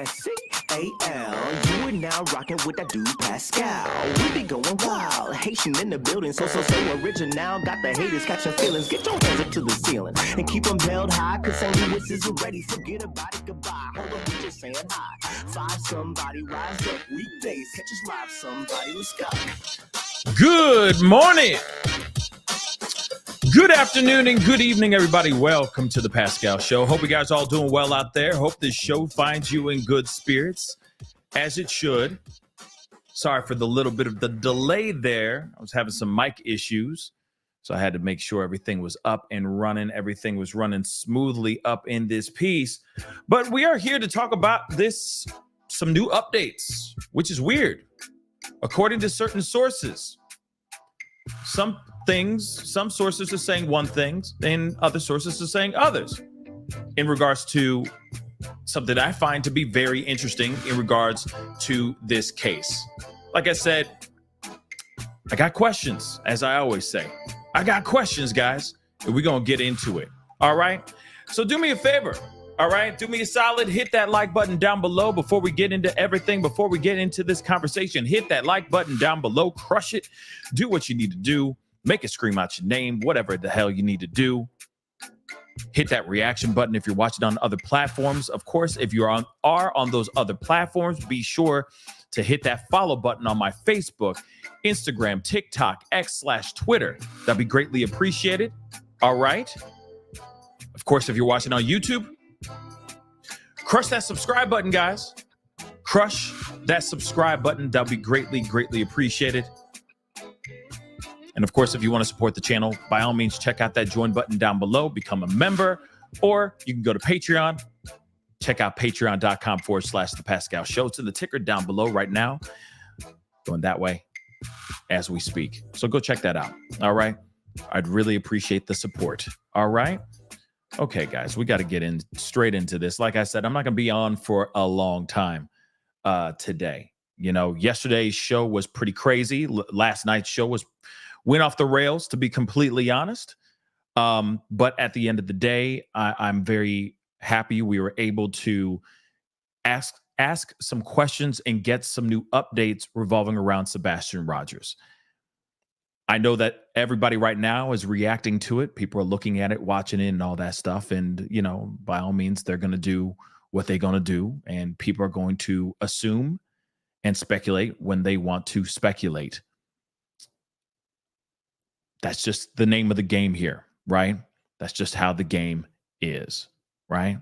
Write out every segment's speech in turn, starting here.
P-A-S-C-A-L. You are now rocking with that dude Pascal. We be going wild. Haitian in the building, so original. Got the haters catching feelings. Get your hands up to the ceiling and keep them held high, cause St. Louis isn't ready. Forget about it, goodbye. Hold on, we just saying hi. Five somebody, rise up. Weekdays, catch us live somebody. Let's go. Good morning. Good afternoon and good evening, everybody. Welcome to the Pascal Show. Hope you guys are all doing well out there. Hope this show finds you in good spirits, as it should. Sorry for the little bit of the delay there. I was having some mic issues, so I had to make sure everything was up and running. Everything was running smoothly up in this piece. But we are here to talk about some new updates, which is weird. According to certain sources, some sources are saying one thing, and other sources are saying others in regards to something I find to be very interesting in regards to this case. Like I said, I got questions, as I always say. I got questions, guys, and we're going to get into it. All right? So do me a favor. All right, do me a solid. Hit that like button down below before we get into everything, before we get into this conversation. Hit that like button down below. Crush it. Do what you need to do. Make it scream out your name, whatever the hell you need to do. Hit that reaction button if you're watching on other platforms. Of course, if you are on those other platforms, be sure to hit that follow button on my Facebook, Instagram, TikTok, X/Twitter. That'd be greatly appreciated. All right. Of course, if you're watching on YouTube, crush that subscribe button, guys. Crush that subscribe button. That'll be greatly, greatly appreciated. And of course, if you want to support the channel, by all means, check out that join button down below, become a member, or you can go to Patreon. Check out patreon.com/the Pascal Show. It's in the ticker down below right now. Going that way as we speak. So go check that out. All right. I'd really appreciate the support. All right. Okay, guys, we got to get straight into this. Like I said, I'm not going to be on for a long time today. You know, yesterday's show was pretty crazy. Last night's show went off the rails, to be completely honest. But at the end of the day, I'm very happy we were able to ask some questions and get some new updates revolving around Sebastian Rogers. I know that everybody right now is reacting to it. People are looking at it, watching it, and all that stuff. And, you know, by all means, they're going to do what they're going to do. And people are going to assume and speculate when they want to speculate. That's just the name of the game here, right? That's just how the game is, right?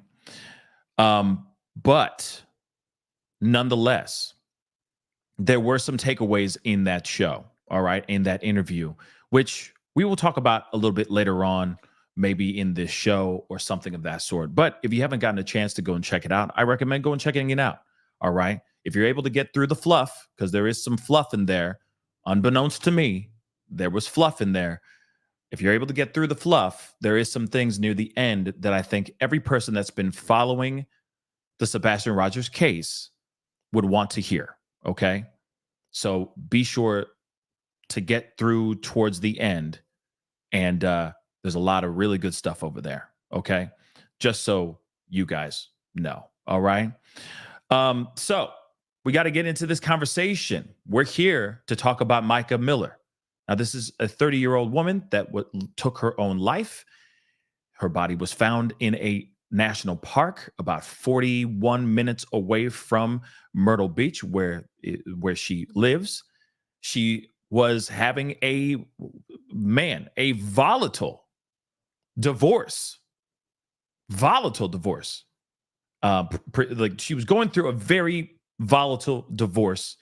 But nonetheless, there were some takeaways in that show. All right, in that interview, which we will talk about a little bit later on, maybe in this show or something of that sort. But if you haven't gotten a chance to go and check it out, I recommend going and checking it out. All right. If you're able to get through the fluff, because there is some fluff in there, unbeknownst to me, there was fluff in there. If you're able to get through the fluff, there is some things near the end that I think every person that's been following the Sebastian Rogers case would want to hear. Okay. So be sure to get through towards the end, and there's a lot of really good stuff over there. Okay, just so you guys know. All right. So we got to get into this conversation. We're here to talk about Mica Miller. Now, this is a 30-year-old woman that took her own life. Her body was found in a national park about 41 minutes away from Myrtle Beach, where she lives. She was having a volatile divorce. Like she was going through a very volatile divorce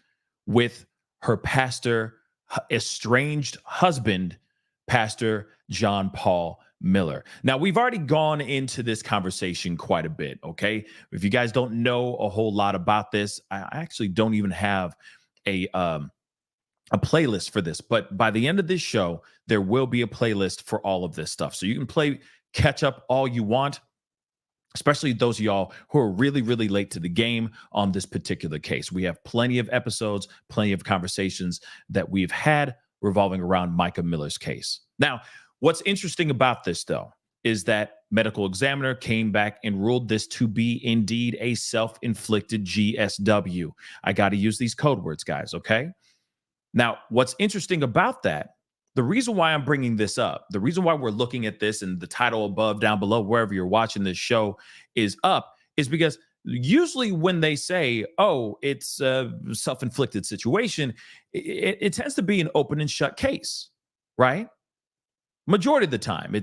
with her estranged husband, Pastor John Paul Miller. Now, we've already gone into this conversation quite a bit, okay? If you guys don't know a whole lot about this, I actually don't even have a playlist for this, but by the end of this show, there will be a playlist for all of this stuff. So you can catch up all you want, especially those of y'all who are really, really late to the game on this particular case. We have plenty of episodes, plenty of conversations that we've had revolving around Micah Miller's case. Now, what's interesting about this, though, is that medical examiner came back and ruled this to be indeed a self-inflicted GSW. I got to use these code words, guys, okay? Now, what's interesting about that, the reason why I'm bringing this up, the reason why we're looking at this and the title above, down below, wherever you're watching this show is up, is because usually when they say, oh, it's a self-inflicted situation, it tends to be an open and shut case, right? Majority of the time,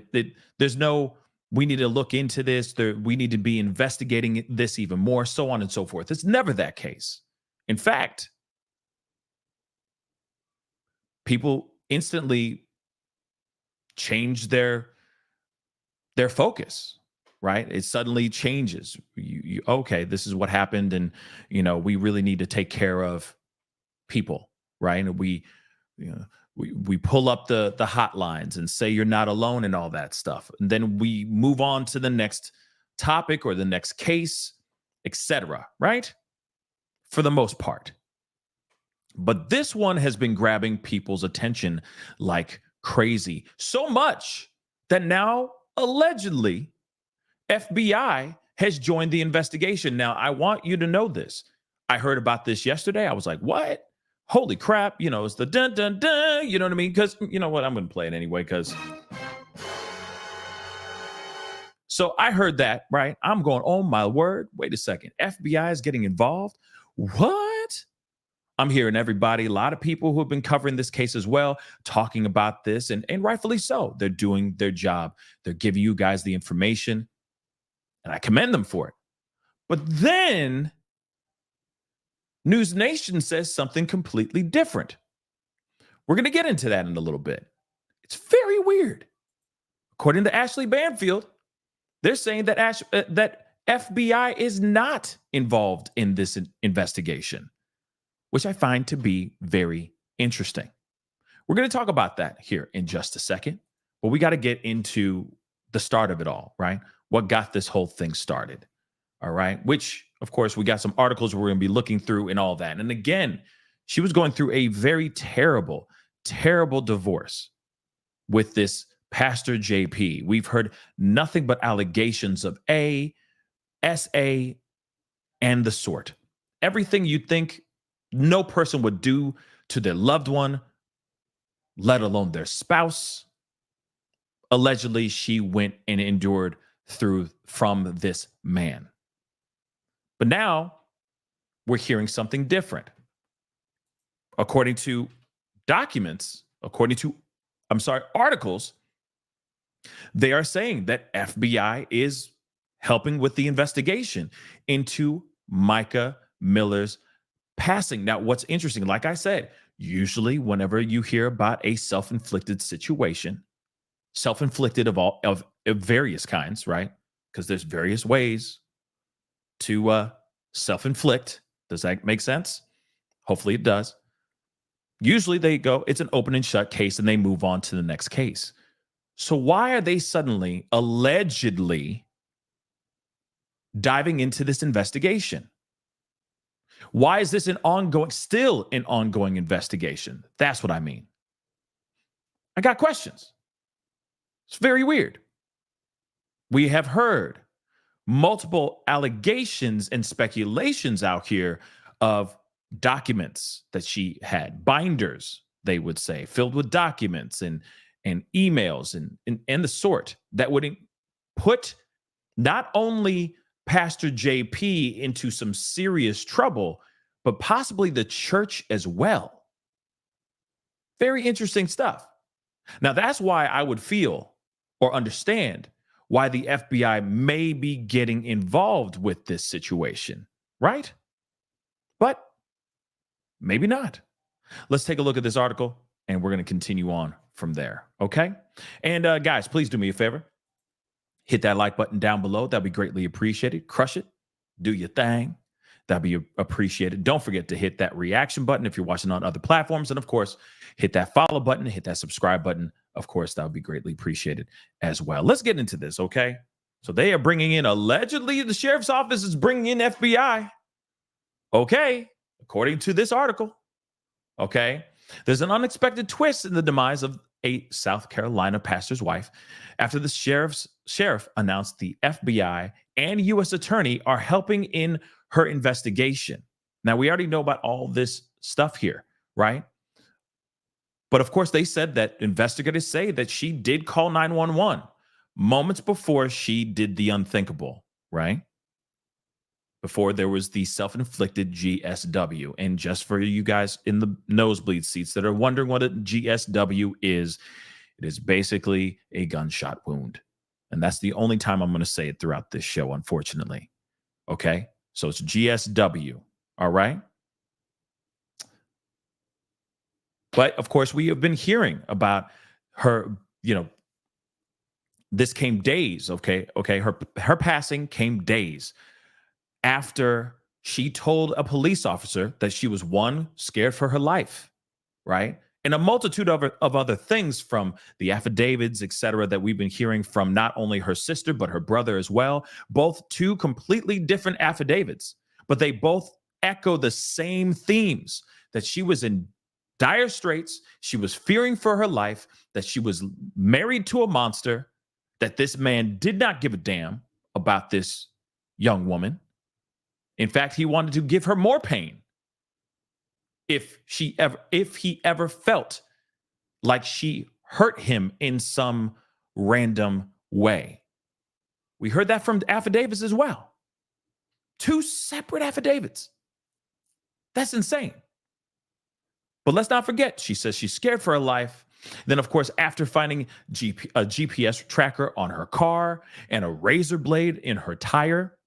there's no, we need to look into this, we need to be investigating this even more, so on and so forth. It's never that case. In fact, people instantly change their focus, right? It suddenly changes. Okay, this is what happened, and we really need to take care of people, right? And we pull up the hotlines and say you're not alone and all that stuff, and then we move on to the next topic or the next case, etc. Right? For the most part. But this one has been grabbing people's attention like crazy. So much that now, allegedly, FBI has joined the investigation. Now, I want you to know this. I heard about this yesterday. I was like, what? Holy crap. It's the dun, dun, dun. You know what I mean? Because, you know what? I'm going to play it anyway because... So I heard that, right? I'm going, oh, my word. Wait a second. FBI is getting involved? What? I'm hearing everybody, a lot of people who have been covering this case as well, talking about this, and rightfully so. They're doing their job. They're giving you guys the information, and I commend them for it. But then News Nation says something completely different. We're going to get into that in a little bit. It's very weird. According to Ashley Banfield, they're saying that that FBI is not involved in this investigation, which I find to be very interesting. We're going to talk about that here in just a second, but we got to get into the start of it all, right? What got this whole thing started, all right? Which, of course, we got some articles we're going to be looking through and all that. And again, she was going through a very terrible, terrible divorce with this Pastor JP. We've heard nothing but allegations of SA, and the sort. Everything you think no person would do to their loved one, let alone their spouse. Allegedly, she went and endured from this man. But now we're hearing something different. According to articles, they are saying that FBI is helping with the investigation into Micah Miller's passing. Now, what's interesting, like I said, usually whenever you hear about a self-inflicted situation, self-inflicted of various kinds, right? Because there's various ways to self-inflict. Does that make sense? Hopefully it does. Usually they go, it's an open and shut case, and they move on to the next case. So why are they suddenly, allegedly, diving into this investigation? Why is this still an ongoing investigation? That's what I mean. I got questions. It's very weird. We have heard multiple allegations and speculations out here of documents that she had, binders, they would say, filled with documents and emails and the sort that would put not only Pastor JP into some serious trouble, but possibly the church as well. Very interesting stuff. Now, that's why I would feel or understand why the FBI may be getting involved with this situation, right? But maybe not. Let's take a look at this article, and we're going to continue on from there, okay? And guys, please do me a favor. Hit that like button down below. That'd be greatly appreciated. Crush it. Do your thing. That'd be appreciated. Don't forget to hit that reaction button if you're watching on other platforms. And of course, hit that follow button, hit that subscribe button. Of course, that would be greatly appreciated as well. Let's get into this, okay? So they are bringing in, allegedly, the sheriff's office is bringing in FBI. Okay, according to this article. Okay, there's an unexpected twist in the demise of a South Carolina pastor's wife after the sheriff's sheriff announced the FBI and U.S. attorney are helping in her investigation. Now, we already know about all this stuff here, right? But of course, they said that investigators say that she did call 911 moments before she did the unthinkable, right? Before there was the self-inflicted GSW. And just for you guys in the nosebleed seats that are wondering what a GSW is, it is basically a gunshot wound. And that's the only time I'm going to say it throughout this show, unfortunately. Okay? So it's GSW. All right? But of course, we have been hearing about her, this came days, okay? Her passing came days after she told a police officer that she was, one, scared for her life, right? And a multitude of other things from the affidavits, et cetera, that we've been hearing from not only her sister, but her brother as well. Both two completely different affidavits, but they both echo the same themes, that she was in dire straits, she was fearing for her life, that she was married to a monster, that this man did not give a damn about this young woman. In fact, he wanted to give her more pain if he ever felt like she hurt him in some random way. We heard that from affidavits as well. Two separate affidavits. That's insane. But let's not forget, she says she's scared for her life. Then, of course, after finding a GPS tracker on her car and a razor blade in her tire,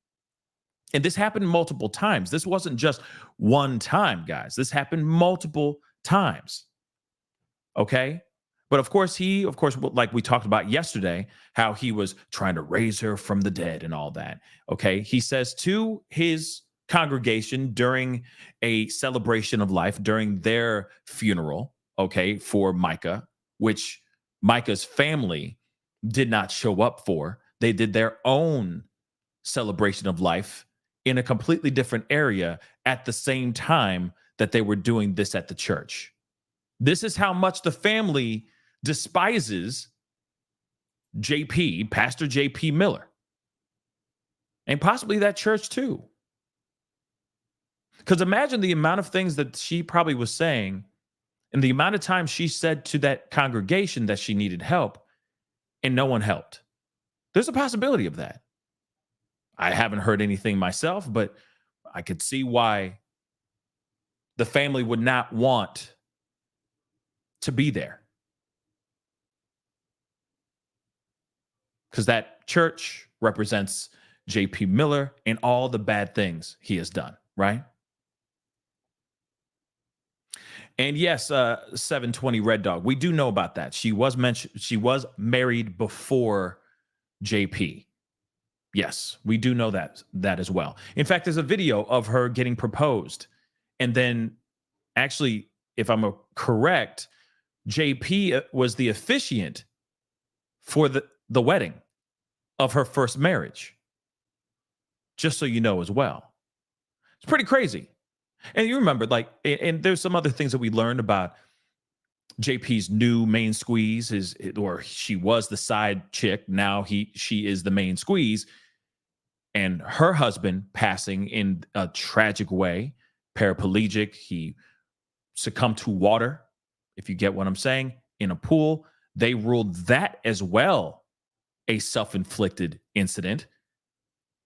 and this happened multiple times. This wasn't just one time, guys. This happened multiple times. Okay? But of course, like we talked about yesterday, how he was trying to raise her from the dead and all that. Okay? He says to his congregation during a celebration of life, during their funeral, okay, for Micah, which Micah's family did not show up for. They did their own celebration of life in a completely different area at the same time that they were doing this at the church. This is how much the family despises JP, Pastor JP Miller, and possibly that church too. Because imagine the amount of things that she probably was saying and the amount of time she said to that congregation that she needed help and no one helped. There's a possibility of that. I haven't heard anything myself, but I could see why the family would not want to be there. Because that church represents JP Miller and all the bad things he has done, right? And yes, 720 Red Dog, we do know about that. She was married before JP. Yes, we do know that as well. In fact, there's a video of her getting proposed. And then actually, if I'm correct, JP was the officiant for the wedding of her first marriage. Just so you know as well. It's pretty crazy. And you remember, and there's some other things that we learned about JP's new main squeeze, or she was the side chick. Now she is the main squeeze. And her husband passing in a tragic way, paraplegic. He succumbed to water, if you get what I'm saying, in a pool. They ruled that as well a self-inflicted incident.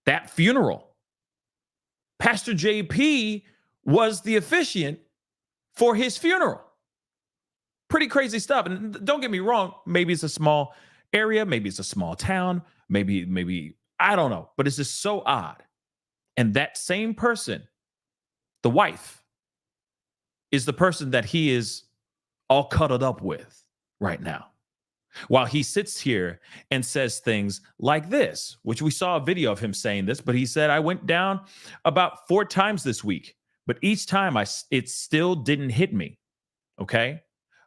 That funeral, Pastor JP was the officiant for his funeral. Pretty crazy stuff. And don't get me wrong, maybe it's a small area, maybe it's a small town, maybe I don't know, but it's just so odd. And that same person, the wife, is the person that he is all cuddled up with right now. While he sits here and says things like this, which we saw a video of him saying this, but he said, I went down about 4 times this week, but each time it still didn't hit me. Okay.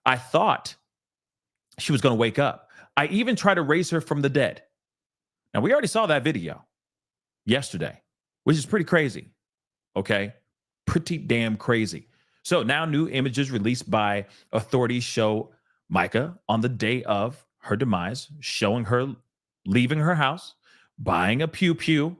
I thought she was going to wake up. I even tried to raise her from the dead. Now, we already saw that video yesterday, which is pretty crazy. Okay. Pretty damn crazy. So now new images released by authorities show Micah on the day of her demise, showing her leaving her house, buying a pew pew,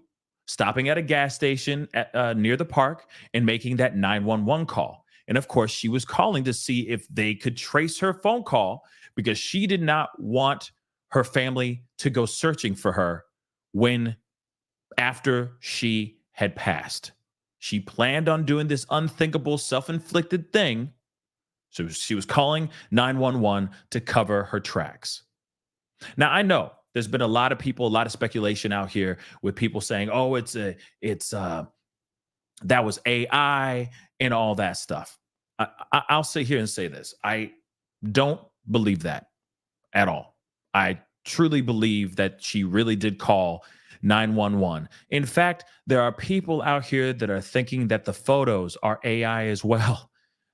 stopping at a gas station near the park, and making that 911 call. And of course, she was calling to see if they could trace her phone call because she did not want her family to go searching for her after she had passed. She planned on doing this unthinkable, self-inflicted thing. So she was calling 911 to cover her tracks. Now, I know there's been a lot of people, a lot of speculation out here with people saying, "Oh, that was AI and all that stuff." I'll sit here and say this: I don't believe that at all. I truly believe that she really did call 911. In fact, there are people out here that are thinking that the photos are AI as well,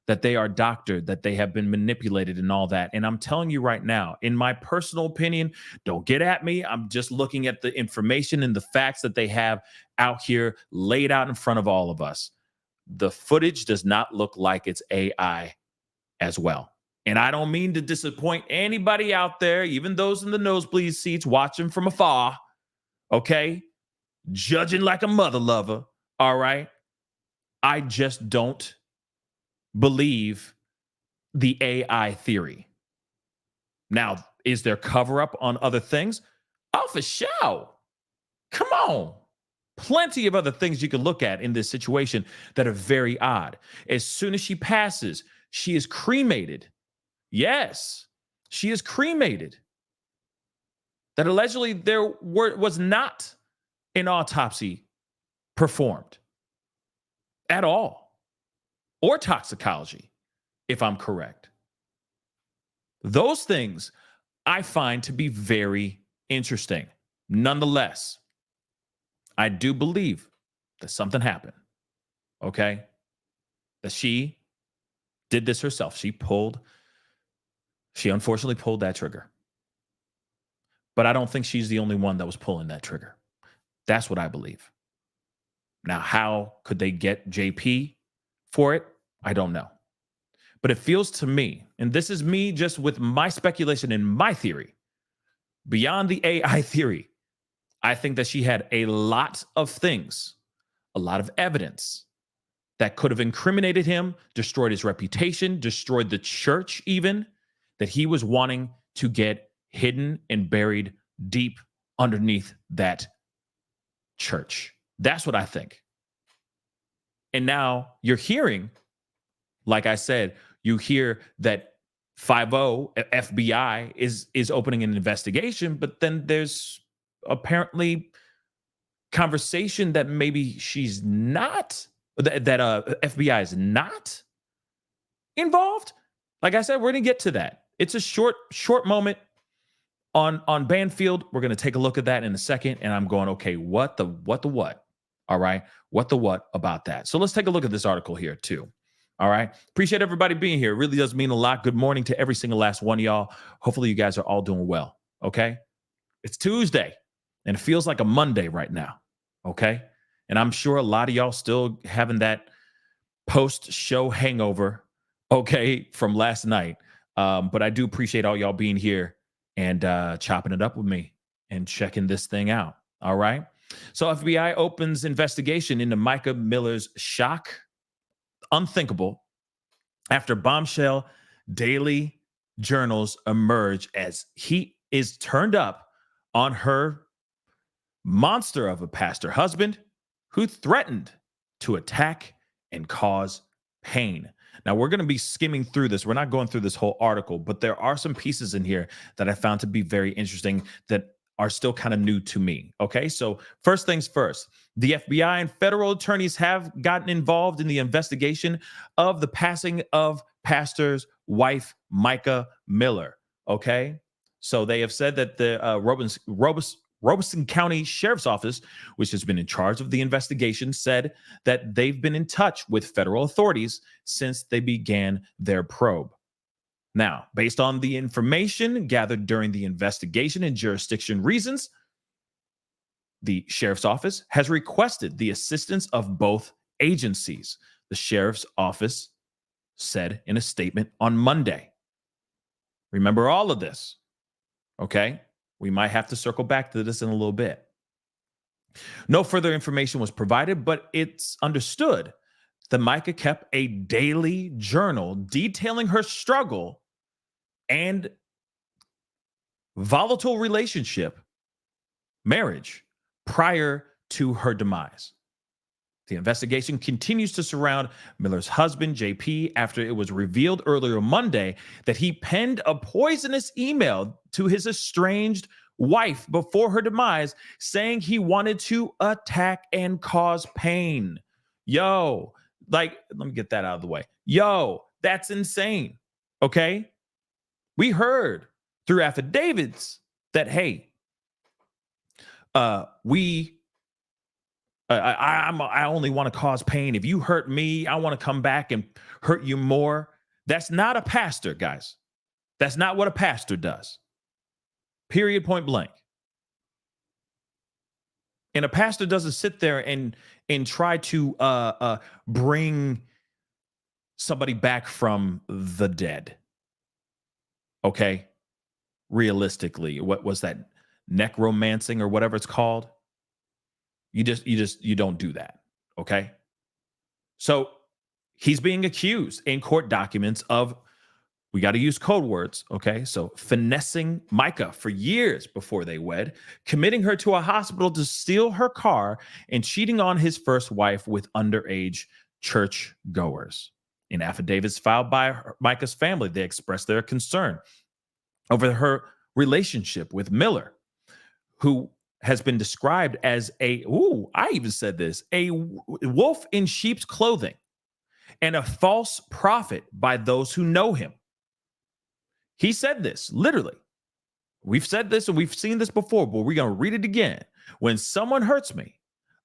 that they are doctored, that they have been manipulated and all that. And I'm telling you right now, in my personal opinion, don't get at me. I'm just looking at the information and the facts that they have out here laid out in front of all of us. The footage does not look like it's AI as well. And I don't mean to disappoint anybody out there, even those in the nosebleed seats watching from afar, okay? Judging like a mother lover, all right? I just don't believe the AI theory. Now, is there cover up on other things? Oh, for sure. Come on. Plenty of other things you can look at in this situation that are very odd. As soon as she passes, she is cremated. Yes, she is cremated. That allegedly there was not an autopsy performed at all, or toxicology, if I'm correct. Those things I find to be very interesting. Nonetheless, I do believe that something happened, okay? That she did this herself. She unfortunately pulled that trigger. But I don't think she's the only one that was pulling that trigger. That's what I believe. Now, how could they get JP for it? I don't know. But it feels to me, and this is me just with my speculation and my theory, beyond the AI theory, I think that she had a lot of things, a lot of evidence that could have incriminated him, destroyed his reputation, destroyed the church even, that he was wanting to get hidden and buried deep underneath that church. That's what I think. And now you're hearing, like I said, you hear that 5-0 FBI is opening an investigation, but then there's apparently conversation that maybe she's not, that FBI is not involved. Like I said, we're going to get to that. It's a short moment on Banfield. We're going to take a look at that in a second, and I'm going, okay, what the what? All right, what the what about that? So let's take a look at this article here too. All right, appreciate everybody being here. It really does mean a lot. Good morning to every single last one of y'all. Hopefully you guys are all doing well. Okay, it's Tuesday, and it feels like a Monday right now. Okay, and I'm sure a lot of y'all still having that post-show hangover. Okay, from last night. But I do appreciate all y'all being here and chopping it up with me and checking this thing out. All right. So FBI opens investigation into Micah Miller's shock, unthinkable, after bombshell daily journals emerge as he is turned up on her monster of a pastor husband who threatened to attack and cause pain. Now, we're going to be skimming through this. We're not going through this whole article, but there are some pieces in here that I found to be very interesting that are still kind of new to me. Okay, so first things first, the FBI and federal attorneys have gotten involved in the investigation of the passing of pastor's wife, Mica Miller. Okay, so they have said that the Robeson County Sheriff's Office, which has been in charge of the investigation, said that they've been in touch with federal authorities since they began their probe. Now, based on the information gathered during the investigation and jurisdiction reasons, the Sheriff's Office has requested the assistance of both agencies, the Sheriff's Office said in a statement on Monday. Remember all of this, okay? We might have to circle back to this in a little bit. No further information was provided, but it's understood that Micah kept a daily journal detailing her struggle and volatile marriage, prior to her demise. The investigation continues to surround Miller's husband, JP, after it was revealed earlier Monday that he penned a poisonous email to his estranged wife before her demise, saying he wanted to attack and cause pain. Yo, let me get that out of the way. Yo, that's insane. Okay? We heard through affidavits that, hey, I only want to cause pain. If you hurt me, I want to come back and hurt you more. That's not a pastor, guys. That's not what a pastor does. Period, point blank. And a pastor doesn't sit there and try to bring somebody back from the dead. Okay? Realistically, what was that? Necromancing or whatever it's called? You don't do that. Okay? So he's being accused in court documents of, we got to use code words, okay? So finessing Micah for years before they wed, committing her to a hospital to steal her car, and cheating on his first wife with underage church goers. In affidavits filed by Micah's family, they expressed their concern over her relationship with Miller, who has been described as a wolf in sheep's clothing and a false prophet by those who know him. He said this, literally. We've said this and we've seen this before, but we're going to read it again. When someone hurts me,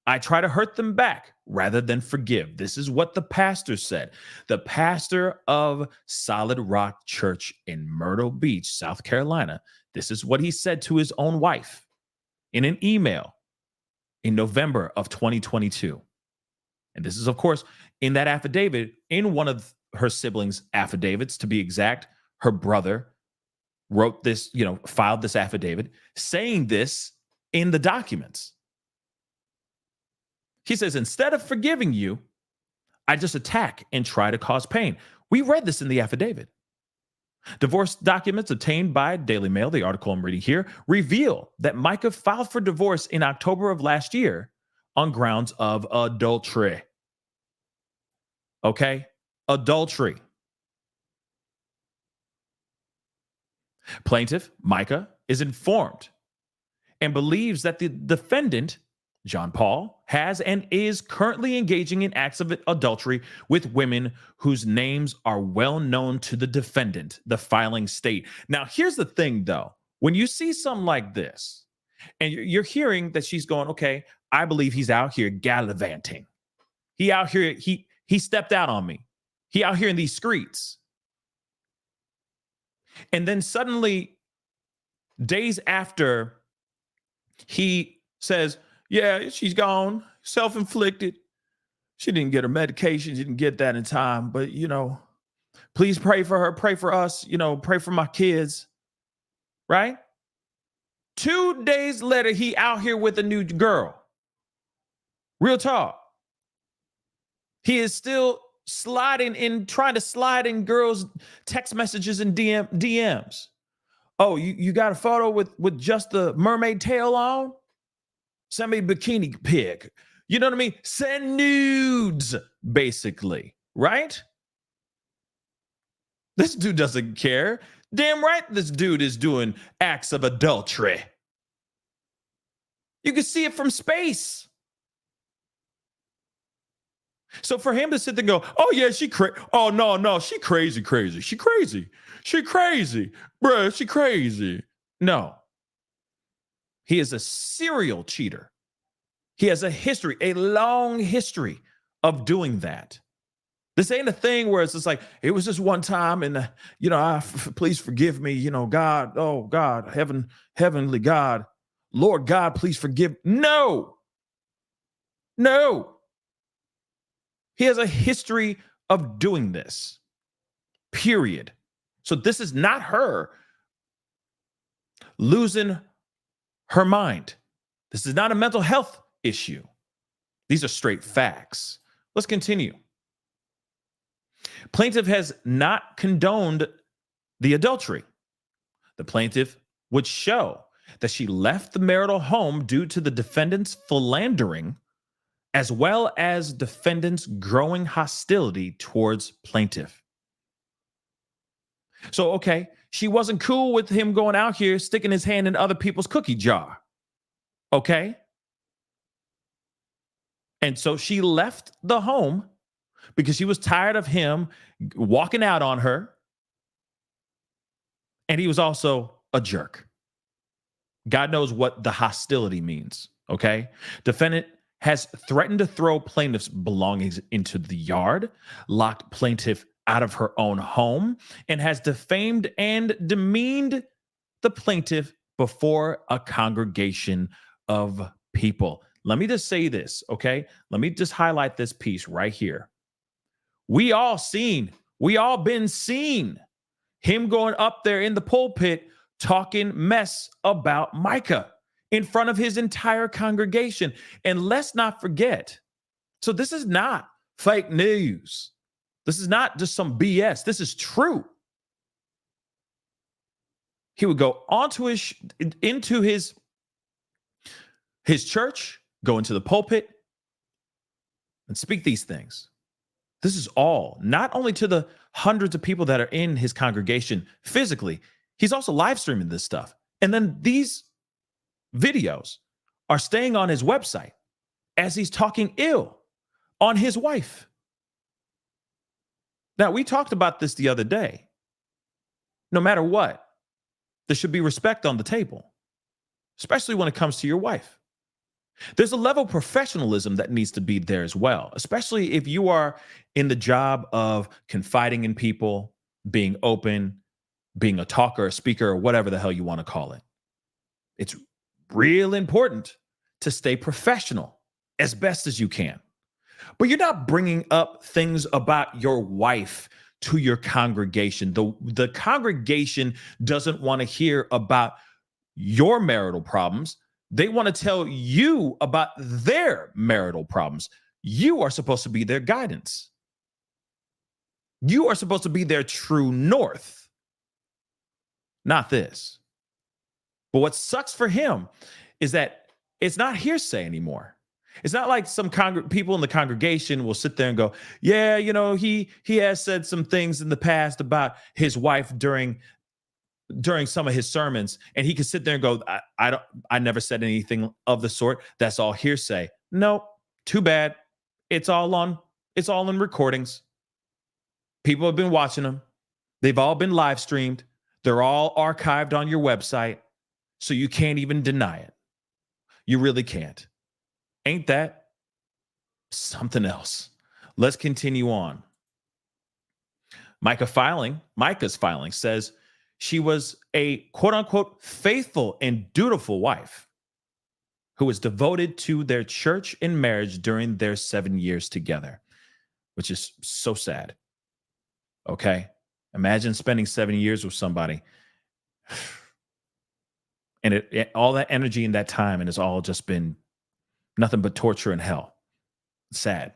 I try to hurt them back rather than forgive. This is what the pastor said. The pastor of Solid Rock Church in Myrtle Beach, South Carolina. This is what he said to his own wife in an email in November of 2022. And this is, of course, in that affidavit, in one of her siblings' affidavits, to be exact. Her brother wrote this, filed this affidavit saying this in the documents. He says, instead of forgiving you, I just attack and try to cause pain. We read this in the affidavit. Divorce documents obtained by Daily Mail, the article I'm reading here, reveal that Micah filed for divorce in October of last year on grounds of adultery. Okay? Adultery. Plaintiff, Micah, is informed and believes that the defendant, John Paul, has and is currently engaging in acts of adultery with women whose names are well known to the defendant, the filing state. Now, here's the thing, though. When you see something like this, and you're hearing that she's going, okay, I believe he's out here gallivanting. He out here, he stepped out on me. He out here in these streets. And then suddenly, days after, he says, yeah, she's gone, self-inflicted. She didn't get her medication. She didn't get that in time. But, please pray for her. Pray for us. Pray for my kids. Right? 2 days later, he out here with a new girl. Real talk. He is still trying to slide in girls' text messages and DMs. Oh, you got a photo with just the mermaid tail on? Send me a bikini pic. You know what I mean? Send nudes, basically, right? This dude doesn't care. Damn right this dude is doing acts of adultery. You can see it from space. So for him to sit there and go, oh yeah, she crazy. Oh no, she crazy. She crazy, bruh, she crazy. No. He is a serial cheater. He has a long history of doing that. This ain't a thing where it's just like, it was just one time and, please forgive me, God, oh God, heavenly God, Lord God, please forgive. No. He has a history of doing this, period. So this is not her losing her mind. This is not a mental health issue. These are straight facts. Let's continue. Plaintiff has not condoned the adultery. The plaintiff would show that she left the marital home due to the defendant's philandering, as well as defendant's growing hostility towards plaintiff. So, okay, she wasn't cool with him going out here sticking his hand in other people's cookie jar. Okay? And so she left the home because she was tired of him walking out on her. And he was also a jerk. God knows what the hostility means, okay? Defendant has threatened to throw plaintiff's belongings into the yard, locked plaintiff out of her own home, and has defamed and demeaned the plaintiff before a congregation of people. Let me just say this, okay? Let me just highlight this piece right here. We all been seeing him going up there in the pulpit talking mess about Micah in front of his entire congregation. And let's not forget, so this is not fake news. This is not just some BS. This is true. He would go into his church, go into the pulpit, and speak these things. This is all not only to the hundreds of people that are in his congregation physically, he's also live streaming this stuff. And then these videos are staying on his website as he's talking ill on his wife. Now, we talked about this the other day. No matter what, there should be respect on the table, especially when it comes to your wife. There's a level of professionalism that needs to be there as well, especially if you are in the job of confiding in people, being open, being a talker, a speaker, or whatever the hell you want to call it. It's real important to stay professional as best as you can. But you're not bringing up things about your wife to your congregation. The congregation doesn't want to hear about your marital problems. They want to tell you about their marital problems. You are supposed to be their guidance. You are supposed to be their true north, not this. But what sucks for him is that it's not hearsay anymore. It's not like some people in the congregation will sit there and go, yeah, you know, he has said some things in the past about his wife during some of his sermons, and he could sit there and go, I never said anything of the sort. That's all hearsay. No, too bad. It's all in recordings. People have been watching them. They've all been live streamed. They're all archived on your website. So you can't even deny it. You really can't. Ain't that something else? Let's continue on. Micah's filing says she was a quote unquote faithful and dutiful wife who was devoted to their church and marriage during their 7 years together, which is so sad. Okay. Imagine spending 7 years with somebody and all that energy in that time, and it's all just been nothing but torture and hell. Sad.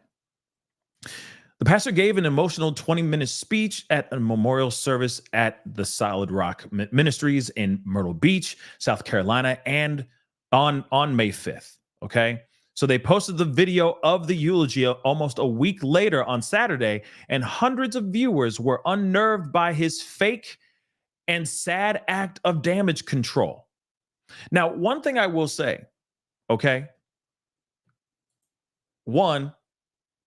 The pastor gave an emotional 20-minute speech at a memorial service at the Solid Rock Ministries in Myrtle Beach, South Carolina, and on May 5th. Okay. So they posted the video of the eulogy almost a week later on Saturday, and hundreds of viewers were unnerved by his fake and sad act of damage control. Now, one thing I will say, okay, one,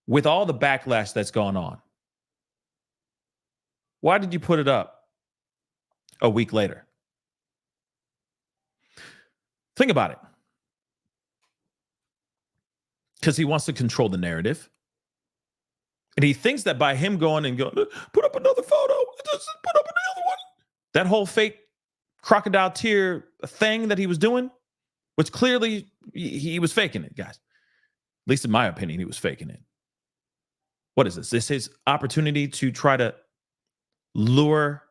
with all the backlash that's gone on, why did you put it up a week later? Think about it. Because he wants to control the narrative. And he thinks that by him going, put up another photo, just put up another one. That whole fake crocodile tear thing that he was doing, which clearly he was faking it, guys. At least in my opinion, he was faking it. What is this? This is his opportunity to try to lure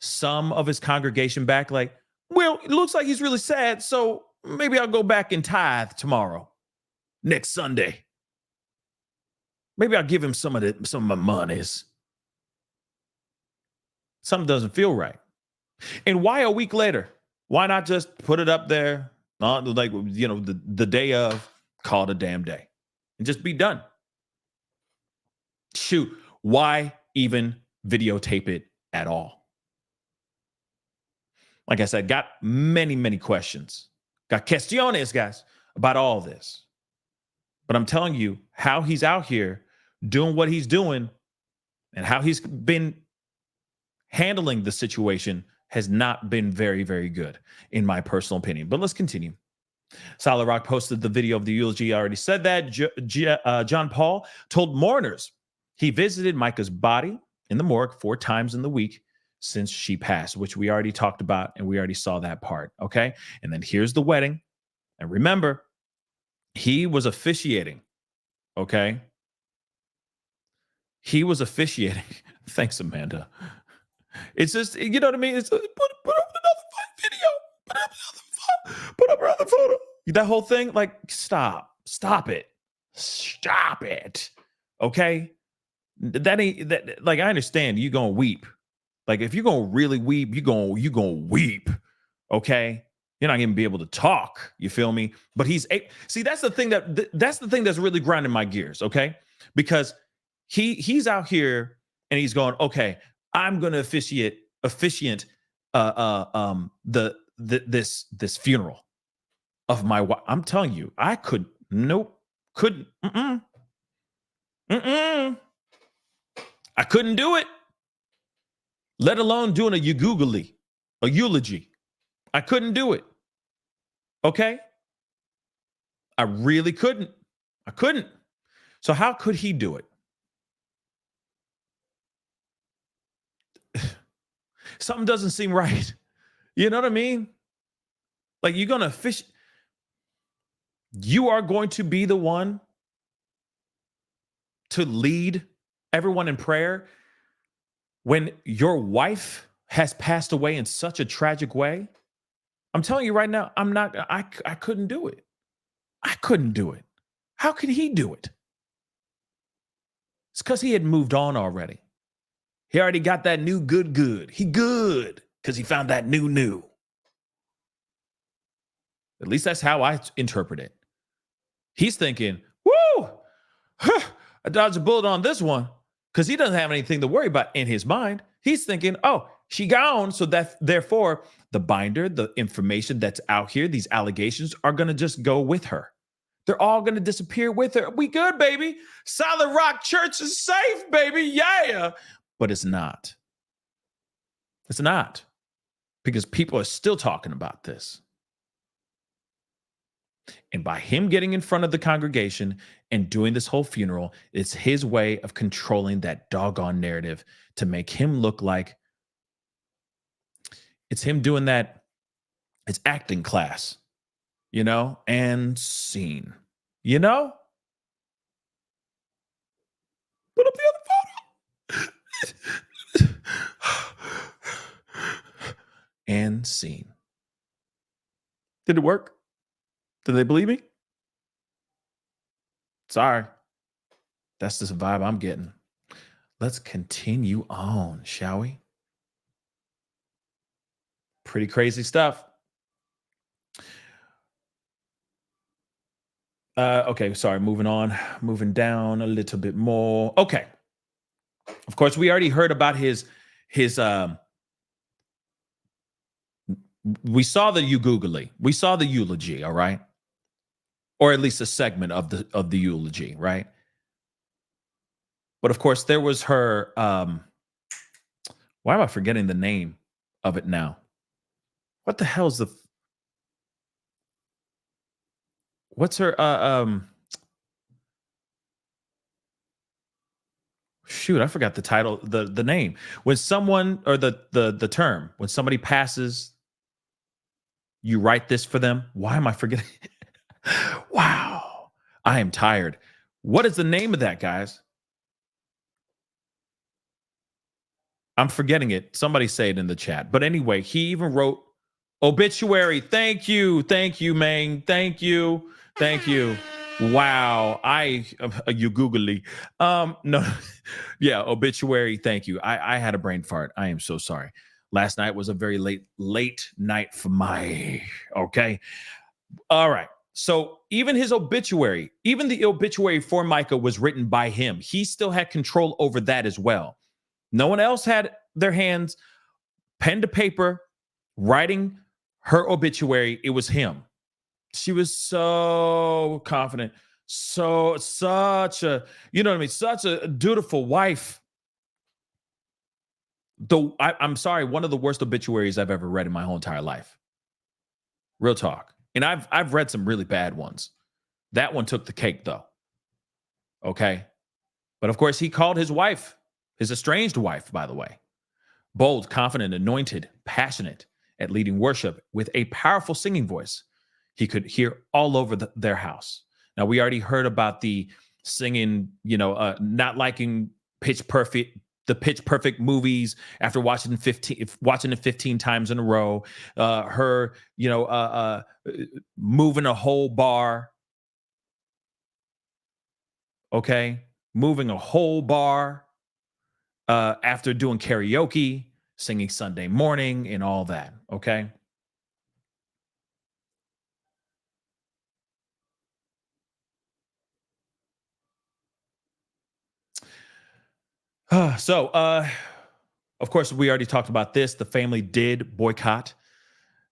some of his congregation back. Like, well, it looks like he's really sad, so maybe I'll go back and tithe tomorrow, next Sunday. Maybe I'll give him some of my monies. Something doesn't feel right. And why a week later? Why not just put it up there, like, the day of, call it a damn day, and just be done? Shoot, why even videotape it at all? Like I said, got many, many questions. Got questiones, guys, about all this. But I'm telling you, how he's out here doing what he's doing and how he's been handling the situation has not been very, very good, in my personal opinion. But let's continue. Solid Rock posted the video of the eulogy. I already said that. John Paul told mourners he visited Micah's body in the morgue 4 times in the week since she passed, which we already talked about, and we already saw that part, okay? And then here's the wedding. And remember, he was officiating, okay? He was officiating. Thanks, Amanda. It's just, you know what I mean? It's put up another video. Put up another photo. That whole thing, like, stop it. Stop it. Okay? That ain't that. Like, I understand you gonna weep. Like, if you're gonna really weep, you gonna weep. Okay? You're not gonna be able to talk. You feel me? But see, that's the thing that's really grinding my gears. Okay? Because he's out here and he's going, okay, I'm gonna officiate this funeral of my wife. I'm telling you, I couldn't. I couldn't do it. Let alone doing a eulogy. I couldn't do it. Okay? I really couldn't. I couldn't. So how could he do it? Something doesn't seem right. You know what I mean? Like, you're going to you are going to be the one to lead everyone in prayer when your wife has passed away in such a tragic way. I'm telling you right now, I couldn't do it. I couldn't do it. How could he do it? It's because he had moved on already. He already got that new good. He good because he found that new. At least that's how I interpret it. He's thinking, woo, I dodged a bullet on this one, because he doesn't have anything to worry about in his mind. He's thinking, oh, she gone, so that therefore the binder, the information that's out here, these allegations are going to just go with her. They're all going to disappear with her. We good, baby. Solid Rock Church is safe, baby. Yeah. But it's not. It's not. Because people are still talking about this. And by him getting in front of the congregation and doing this whole funeral, it's his way of controlling that doggone narrative to make him look like it's him doing that. It's acting class, and scene, Put up the other photo. And scene. Did it work? Do they believe me? Sorry. That's just the vibe I'm getting. Let's continue on, shall we? Pretty crazy stuff. Okay, sorry, moving on. Moving down a little bit more. Okay. Of course, we already heard about his we saw the eulogy. We saw the eulogy, all right? Or at least a segment of the eulogy, right? But of course, there was her. Why am I forgetting the name of it now? What the hell is what's her? Shoot, I forgot the title, the name. When someone, or the term, when somebody passes, you write this for them. Why am I forgetting? Wow, I am tired. What is the name of that, guys? I'm forgetting it. Somebody say it in the chat. But anyway, he even wrote Obituary. Thank you, Mang. Thank you. Wow, you googly. No, yeah, obituary. Thank you. I had a brain fart. I am so sorry. Last night was a very late night for my. Okay, all right. So even his obituary, even the obituary for Micah was written by him. He still had control over that as well. No one else had their hands pen to paper writing her obituary. It was him. She was so confident, such a, you know what I mean, such a dutiful wife. Though I'm sorry, one of the worst obituaries I've ever read in my whole entire life. Real talk. And I've read some really bad ones. That one took the cake though. Okay. But of course, he called his wife, his estranged wife, by the way, bold, confident, anointed, passionate at leading worship with a powerful singing voice he could hear all over their house. Now, we already heard about the singing, not liking the Pitch Perfect movies after watching it 15 times in a row. Her, moving a whole bar. Okay, moving a whole bar after doing karaoke, singing Sunday morning, and all that. Okay. Of course, we already talked about this. The family did boycott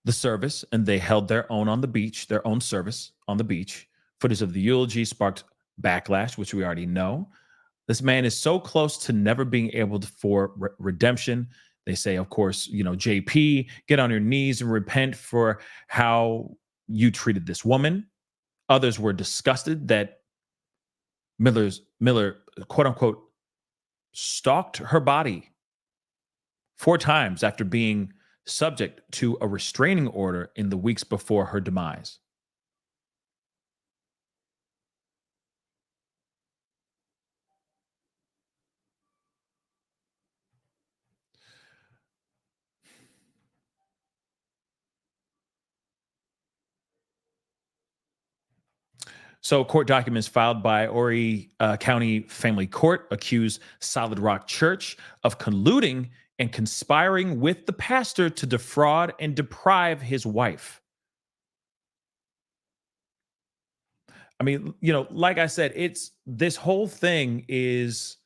the service, and they held their own on the beach, their own service on the beach. Footage of the eulogy sparked backlash, which we already know. This man is so close to never being able for redemption. They say, of course, JP, get on your knees and repent for how you treated this woman. Others were disgusted that Miller, quote unquote, stalked her body 4 times after being subject to a restraining order in the weeks before her demise. So, court documents filed by Horry County Family Court accuse Solid Rock Church of colluding and conspiring with the pastor to defraud and deprive his wife. I mean, like I said, this whole thing is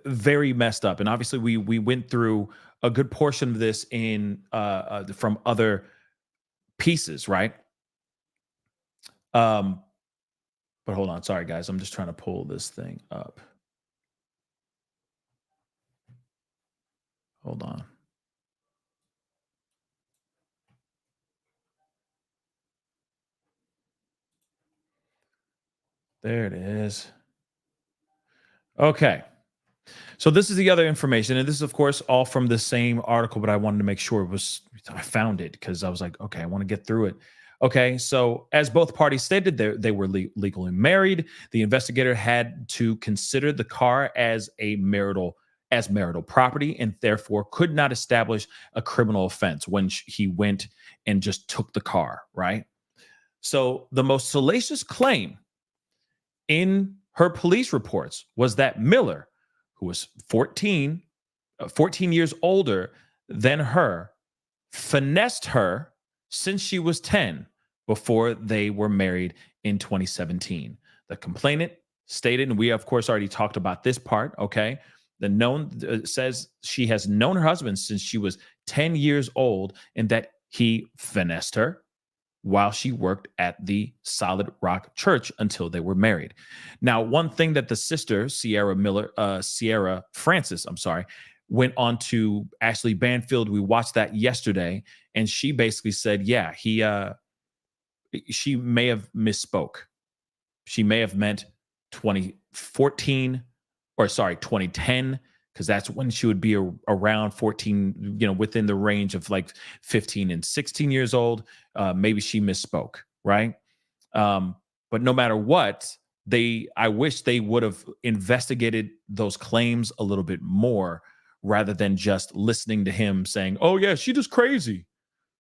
very messed up, and obviously, we went through a good portion of this in from other pieces, right? But hold on, sorry guys, I'm just trying to pull this thing up. Hold on. There it is. Okay. So this is the other information, and this is, of course, all from the same article, but I wanted to make sure I found it because I was like, okay, I want to get through it. Okay, so as both parties stated, they were legally married. The investigator had to consider the car as marital property and therefore could not establish a criminal offense when he went and just took the car, right? So the most salacious claim in her police reports was that Miller, who was 14 years older than her, finessed her since she was 10 before they were married in 2017. The complainant stated, and we of course already talked about this part, okay? Says she has known her husband since she was 10 years old and that he finessed her while she worked at the Solid Rock Church until they were married. Now, one thing that the sister, Sierra Francis, went on to Ashley Banfield. We watched that yesterday, and she basically said, yeah, she may have misspoke. She may have meant 2010, because that's when she would be around 14, within the range of like 15 and 16 years old. Maybe she misspoke, right? But no matter what, I wish they would have investigated those claims a little bit more, rather than just listening to him saying, oh, yeah, she just crazy.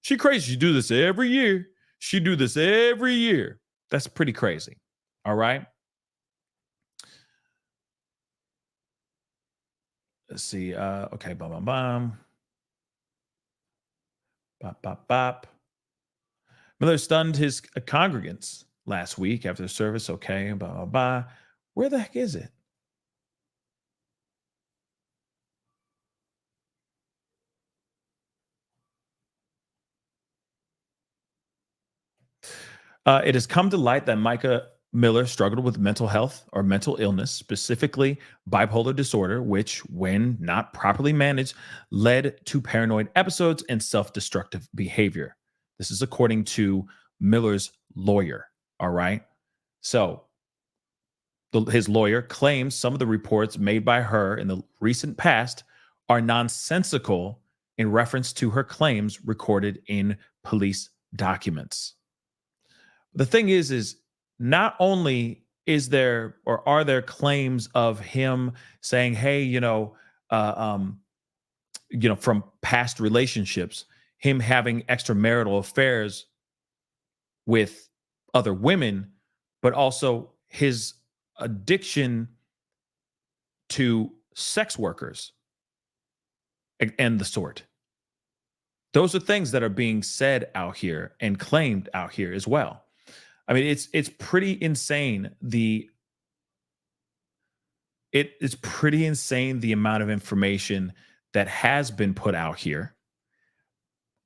She crazy. She do this every year. She do this every year. That's pretty crazy. All right. Let's see. Okay. Bum, bum, bum. Bop, bop, bop. Miller stunned his congregants last week after the service. Okay. Blah, blah, blah. Where the heck is it? It has come to light that Micah Miller struggled with mental health or mental illness, specifically bipolar disorder, which, when not properly managed, led to paranoid episodes and self destructive behavior. This is according to Miller's lawyer. All right. So his lawyer claims some of the reports made by her in the recent past are nonsensical in reference to her claims recorded in police documents. The thing is not only is there or are there claims of him saying, hey, from past relationships, him having extramarital affairs with other women, but also his addiction to sex workers and the sort. Those are things that are being said out here and claimed out here as well. I mean, it's pretty insane. It's pretty insane the amount of information that has been put out here.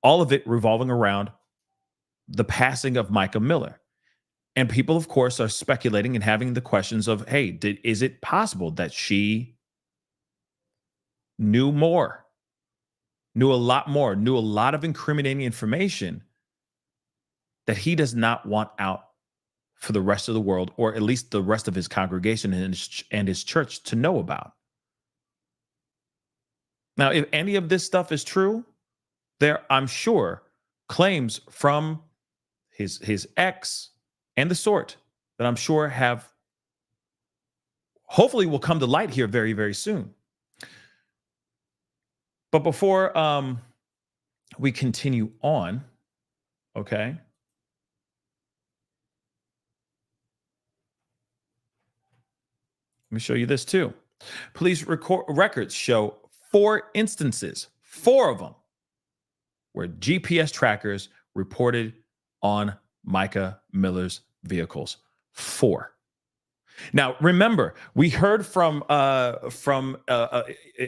All of it revolving around the passing of Micah Miller. And people, of course, are speculating and having the questions of, hey, is it possible that she knew more, knew a lot more, knew a lot of incriminating information that he does not want out for the rest of the world, or at least the rest of his congregation and his church to know about? Now, if any of this stuff is true, I'm sure, claims from his ex and the sort that I'm sure have hopefully will come to light here very, very soon. But before we continue on, okay, let me show you this too. Police records show 4 instances, 4 of them, where GPS trackers reported on Micah Miller's vehicles. 4. Now, remember, we heard from an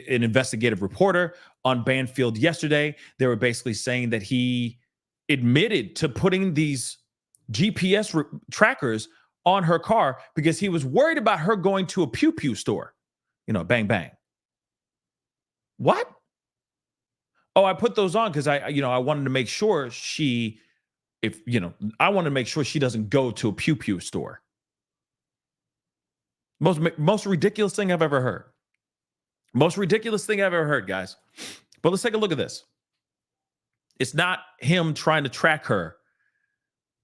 investigative reporter on Banfield yesterday. They were basically saying that he admitted to putting these GPS trackers on her car because he was worried about her going to a pew pew store. Bang, bang. What? Oh, I put those on because I wanted to make sure I wanted to make sure she doesn't go to a pew pew store. Most ridiculous thing I've ever heard. Most ridiculous thing I've ever heard, guys. But let's take a look at this. It's not him trying to track her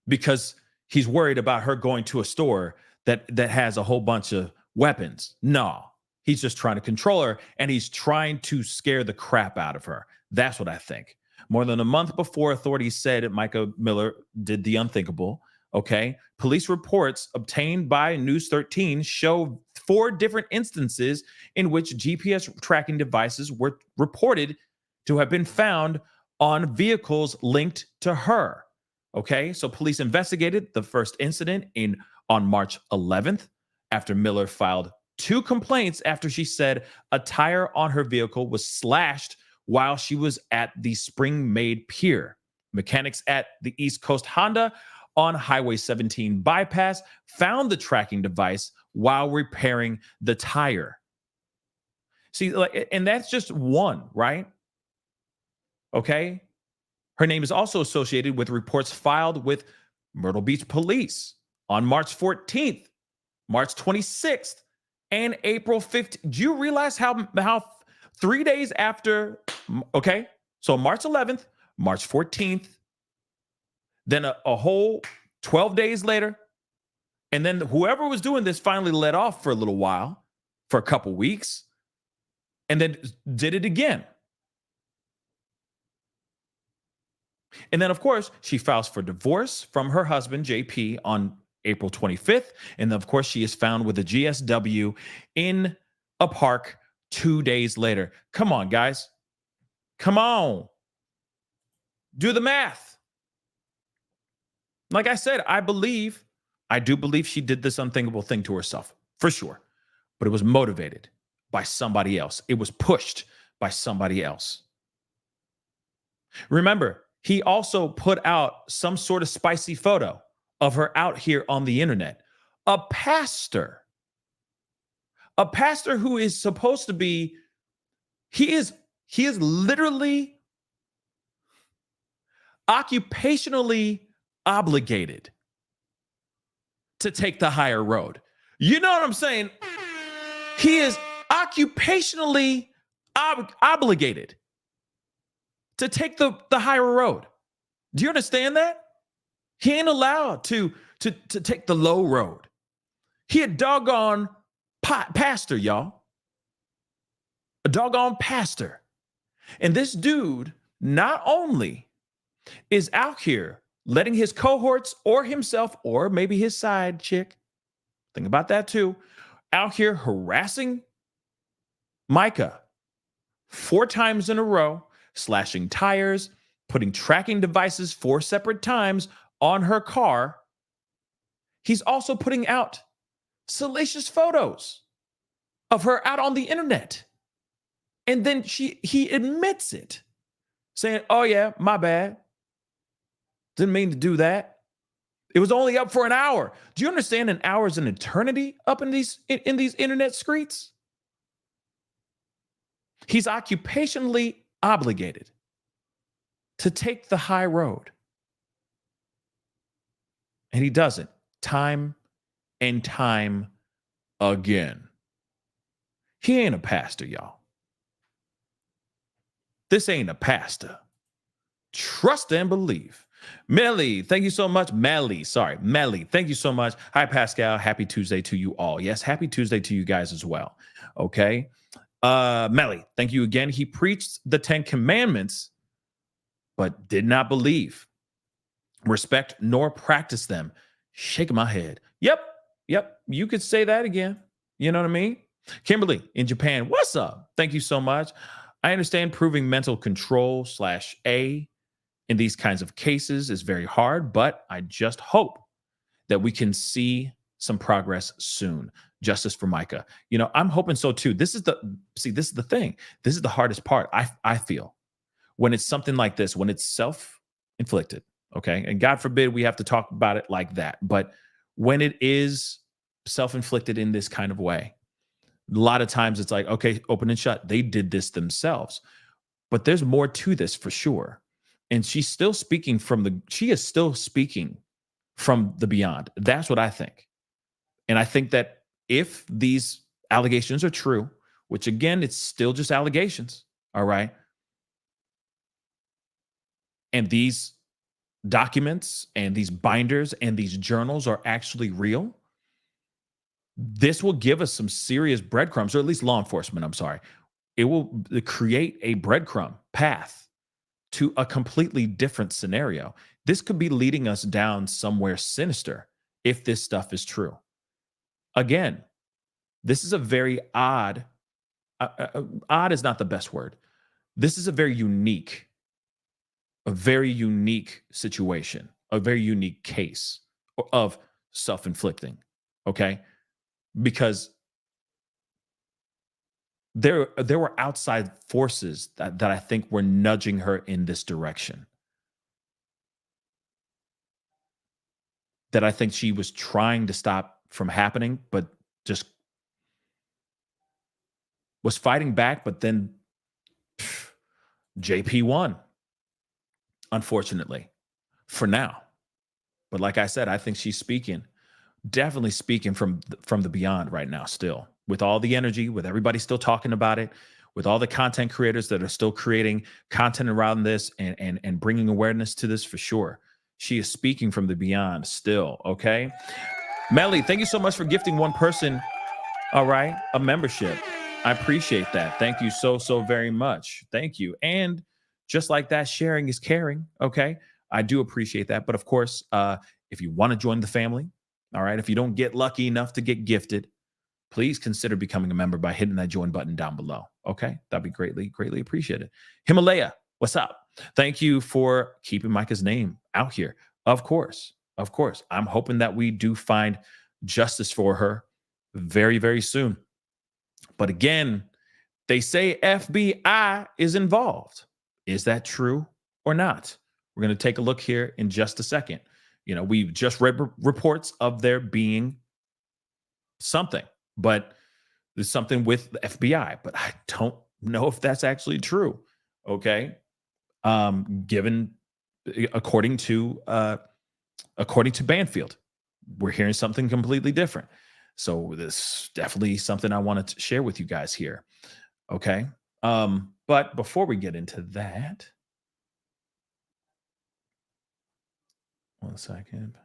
because he's worried about her going to a store that has a whole bunch of weapons. No, he's just trying to control her, and he's trying to scare the crap out of her. That's what I think. More than a month before authorities said Micah Miller did the unthinkable, okay, police reports obtained by News 13 show 4 different instances in which GPS tracking devices were reported to have been found on vehicles linked to her. Okay, so police investigated the first incident on March 11th after Miller filed 2 complaints after she said a tire on her vehicle was slashed while she was at the Spring-Made Pier. Mechanics at the East Coast Honda on Highway 17 bypass found the tracking device while repairing the tire. See, and that's just one, right? Okay. Her name is also associated with reports filed with Myrtle Beach Police on March 14th, March 26th, and April 15th. Do you realize how 3 days after, okay, so March 11th, March 14th, then a whole 12 days later, and then whoever was doing this finally let off for a little while, for a couple weeks. and then did it again. And then, of course, she files for divorce from her husband, JP, on April 25th. And then, of course, she is found with a GSW in a park 2 days later. Come on, guys. Come on. Do the math. Like I said, I do believe she did this unthinkable thing to herself, for sure. But it was motivated by somebody else. It was pushed by somebody else. Remember, he also put out some sort of spicy photo of her out here on the internet. A pastor who is supposed to be, he is literally occupationally obligated to take the higher road. You know what I'm saying? He is occupationally obligated to take the higher road. Do you understand that? He ain't allowed to take the low road. He a doggone pastor, y'all. A doggone pastor. And this dude not only is out here letting his cohorts or himself or maybe his side chick, think about that too, out here harassing Micah 4 times in a row, slashing tires, putting tracking devices 4 separate times on her car. He's also putting out salacious photos of her out on the internet. And then he admits it, saying, oh yeah, my bad. Didn't mean to do that. It was only up for an hour. Do you understand an hour is an eternity up in these internet streets? He's occupationally obligated to take the high road. And he does it time and time again. He ain't a pastor, y'all. This ain't a pastor. Trust and believe. Melly, thank you so much. Melly, thank you so much. Hi, Pascal. Happy Tuesday to you all. Yes, happy Tuesday to you guys as well. Okay. Melly, thank you again. He preached the 10 commandments, but did not believe, respect, nor practice them. Shaking my head. Yep. You could say that again. You know what I mean? Kimberly in Japan, what's up? Thank you so much. I understand proving mental control /A in these kinds of cases is very hard, but I just hope that we can see some progress soon. Justice for Micah. You know, I'm hoping so too. This is the thing. This is the hardest part, I feel, when it's something like this, when it's self-inflicted, okay? And God forbid we have to talk about it like that. But when it is self-inflicted in this kind of way, a lot of times it's like, okay, open and shut. They did this themselves. But there's more to this for sure. And she is still speaking from the beyond. That's what I think. And I think that if these allegations are true, which again, it's still just allegations, all right? And these documents and these binders and these journals are actually real, this will give us some serious breadcrumbs, or at least law enforcement, I'm sorry. It will create a breadcrumb path to a completely different scenario. This could be leading us down somewhere sinister if this stuff is true. Again, this is a very odd is not the best word. This is a very unique situation, a very unique case of self-inflicting, okay? Because there were outside forces that I think were nudging her in this direction. That I think she was trying to stop from happening, but just was fighting back, but then JP won, unfortunately, for now. But like I said, I think she's definitely speaking from the beyond right now still, with all the energy, with everybody still talking about it, with all the content creators that are still creating content around this and bringing awareness to this for sure. She is speaking from the beyond still, okay? Melly, thank you so much for gifting one person, all right, a membership. I appreciate that. Thank you so very much. Thank you. And just like that, sharing is caring. Okay. I do appreciate that. But of course, if you want to join the family, all right, if you don't get lucky enough to get gifted, please consider becoming a member by hitting that join button down below. Okay. That'd be greatly appreciated. Himalaya, what's up? Thank you for keeping Micah's name out here. Of course. I'm hoping that we do find justice for her very, very soon. But again, they say FBI is involved. Is that true or not? We're going to take a look here in just a second. We've just read reports of there being something, but there's something with the FBI, but I don't know if that's actually true. Okay. Given according to Banfield, we're hearing something completely different. So this is definitely something I wanted to share with you guys here. Okay. But before we get into that, one second.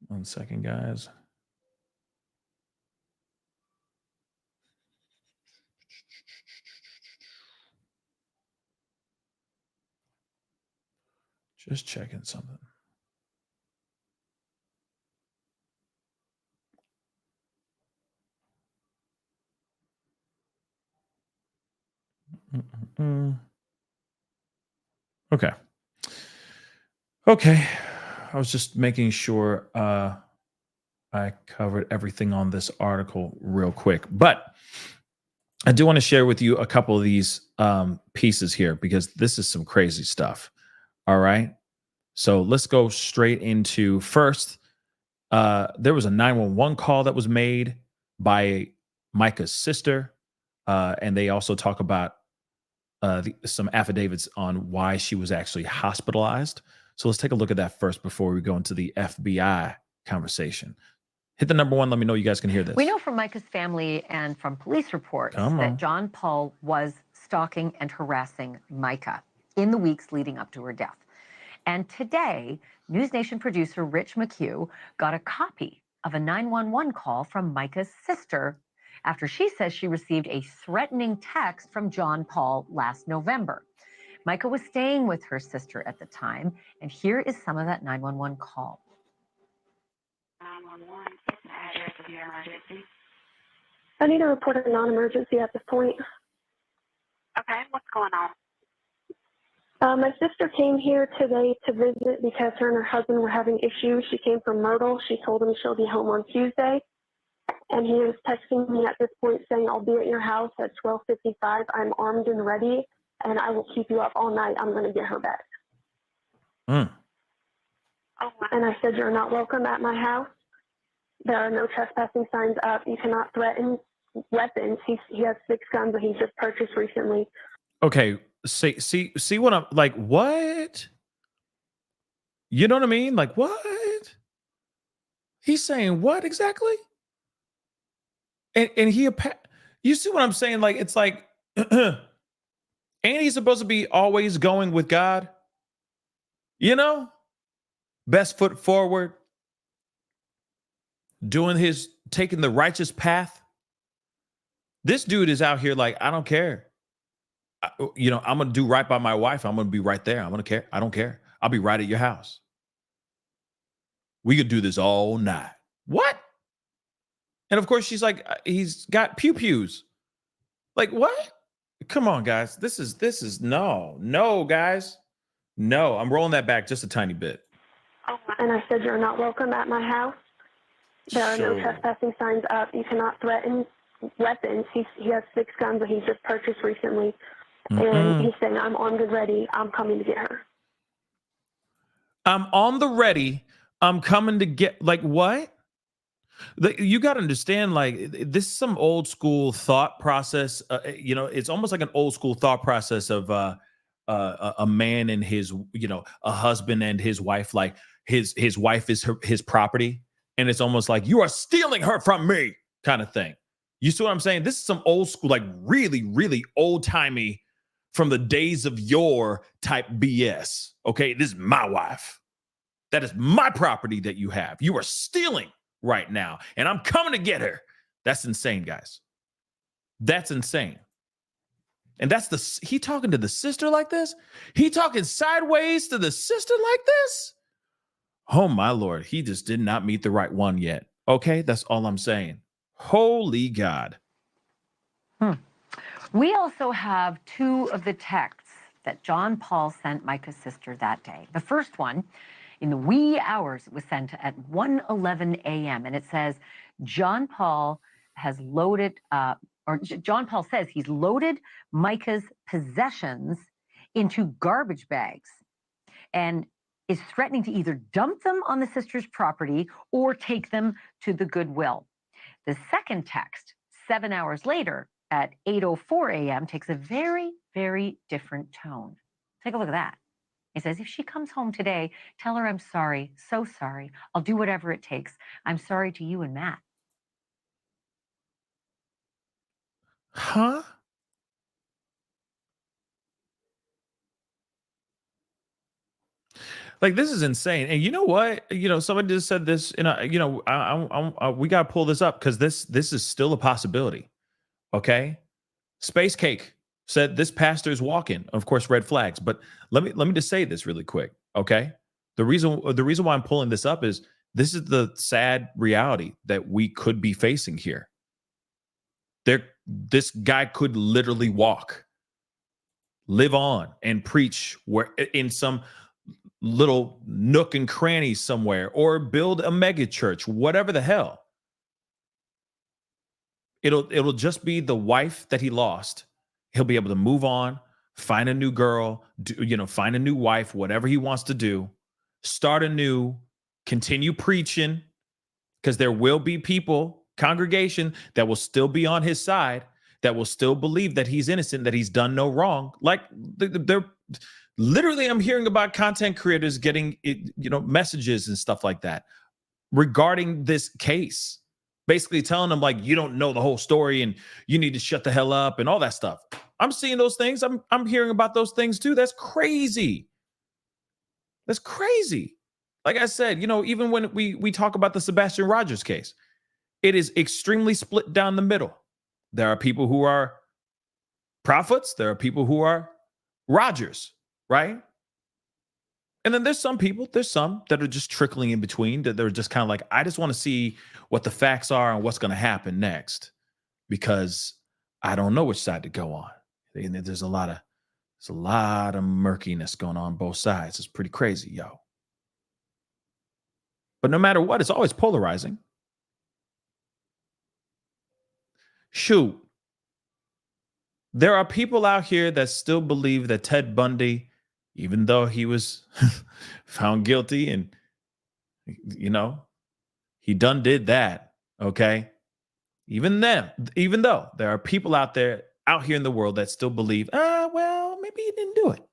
One second, guys. Just checking something. Okay. I was just making sure I covered everything on this article real quick, but I do want to share with you a couple of these pieces here because this is some crazy stuff. All right. So let's go straight into first. There was a 911 call that was made by Micah's sister. And they also talk about some affidavits on why she was actually hospitalized. So let's take a look at that first before we go into the FBI conversation. Hit the number one. Let me know you guys can hear this. We know from Micah's family and from police reports that John Paul was stalking and harassing Micah in the weeks leading up to her death. And today, News Nation producer Rich McHugh got a copy of a 911 call from Micah's sister after she says she received a threatening text from John Paul last November. Micah was staying with her sister at the time, and here is some of that 911 call. 911, what's the address of your emergency? I need to report a non-emergency at this point. Okay, what's going on? My sister came here today to visit because her and her husband were having issues. She came from Myrtle. She told him she'll be home on Tuesday. And he is texting me at this point saying, I'll be at your house at 12:55. I'm armed and ready, and I will keep you up all night. I'm going to get her back. Oh, wow. And I said, you're not welcome at my house. There are no trespassing signs up. You cannot threaten weapons. He has 6 guns that he just purchased recently. Okay. See what I'm like, what? You know what I mean? Like, what? He's saying what exactly? And you see what I'm saying? Like, it's like, ain't he supposed to be always going with God? You know? Best foot forward, taking the righteous path. This dude is out here like, I don't care. I'm going to do right by my wife. I'm going to be right there. I'm going to care. I don't care. I'll be right at your house. We could do this all night. What? And of course, she's like, he's got pew-pews. Like, what? Come on, guys. This is no, guys. No, I'm rolling that back just a tiny bit. Oh, wow. And I said, you're not welcome at my house. There are no trespassing signs up. You cannot threaten weapons. He has 6 guns that he just purchased recently. And he's saying, I'm armed and ready. I'm coming to get her. I'm on the ready. I'm coming to get, like, what? You got to understand, like, this is some old school thought process. It's almost like an old school thought process of a man and his, a husband and his wife. Like his wife is his property. And it's almost like, you are stealing her from me kind of thing. You see what I'm saying? This is some old school, like really, really old timey from the days of yore type BS. Okay, this is my wife. That is my property that you have. You are stealing right now, and I'm coming to get her. That's insane, guys. That's insane. And he talking to the sister like this? He talking sideways to the sister like this? Oh, my Lord. He just did not meet the right one yet. Okay, that's all I'm saying. Holy God. We also have two of the texts that John Paul sent Micah's sister that day. The first one, in the wee hours, it was sent at 1:11 a.m. And it says, John Paul has loaded, John Paul says he's loaded Micah's possessions into garbage bags and is threatening to either dump them on the sister's property or take them to the Goodwill. The second text, 7 hours later, at 8:04 a.m., takes a very, very different tone. Take a look at that. It says, if she comes home today, tell her I'm sorry, so sorry. I'll do whatever it takes. I'm sorry to you and Matt. Huh? Like, this is insane. And you know what? Somebody just said this, and we got to pull this up because this is still a possibility. Okay. Space Cake said this pastor is walking. Of course, red flags. But let me just say this really quick. Okay. The reason why I'm pulling this up is this is the sad reality that we could be facing here. This guy could literally walk, live on, and preach in some little nook and cranny somewhere, or build a mega church, whatever the hell. It'll just be the wife that he lost. He'll be able to move on, find a new girl, find a new wife, whatever he wants to do, start anew, continue preaching, because there will be people, congregation, that will still be on his side, that will still believe that he's innocent, that he's done no wrong. Like, they're literally, I'm hearing about content creators getting messages and stuff like that regarding this case, basically telling them, like, you don't know the whole story and you need to shut the hell up and all that stuff. I'm seeing those things. I'm hearing about those things too. That's crazy. That's crazy. Like I said, even when we talk about the Sebastian Rogers case, it is extremely split down the middle. There are people who are prophets. There are people who are Rogers, right? And then there's some that are just trickling in between, that they're just kind of like, I just want to see what the facts are and what's going to happen next, because I don't know which side to go on. And there's a lot of murkiness going on both sides. It's pretty crazy, yo. But no matter what, it's always polarizing. Shoot. There are people out here that still believe that Ted Bundy, even though he was found guilty and, he done did that, okay? Even though there are people out here in the world that still believe, well, maybe he didn't do it.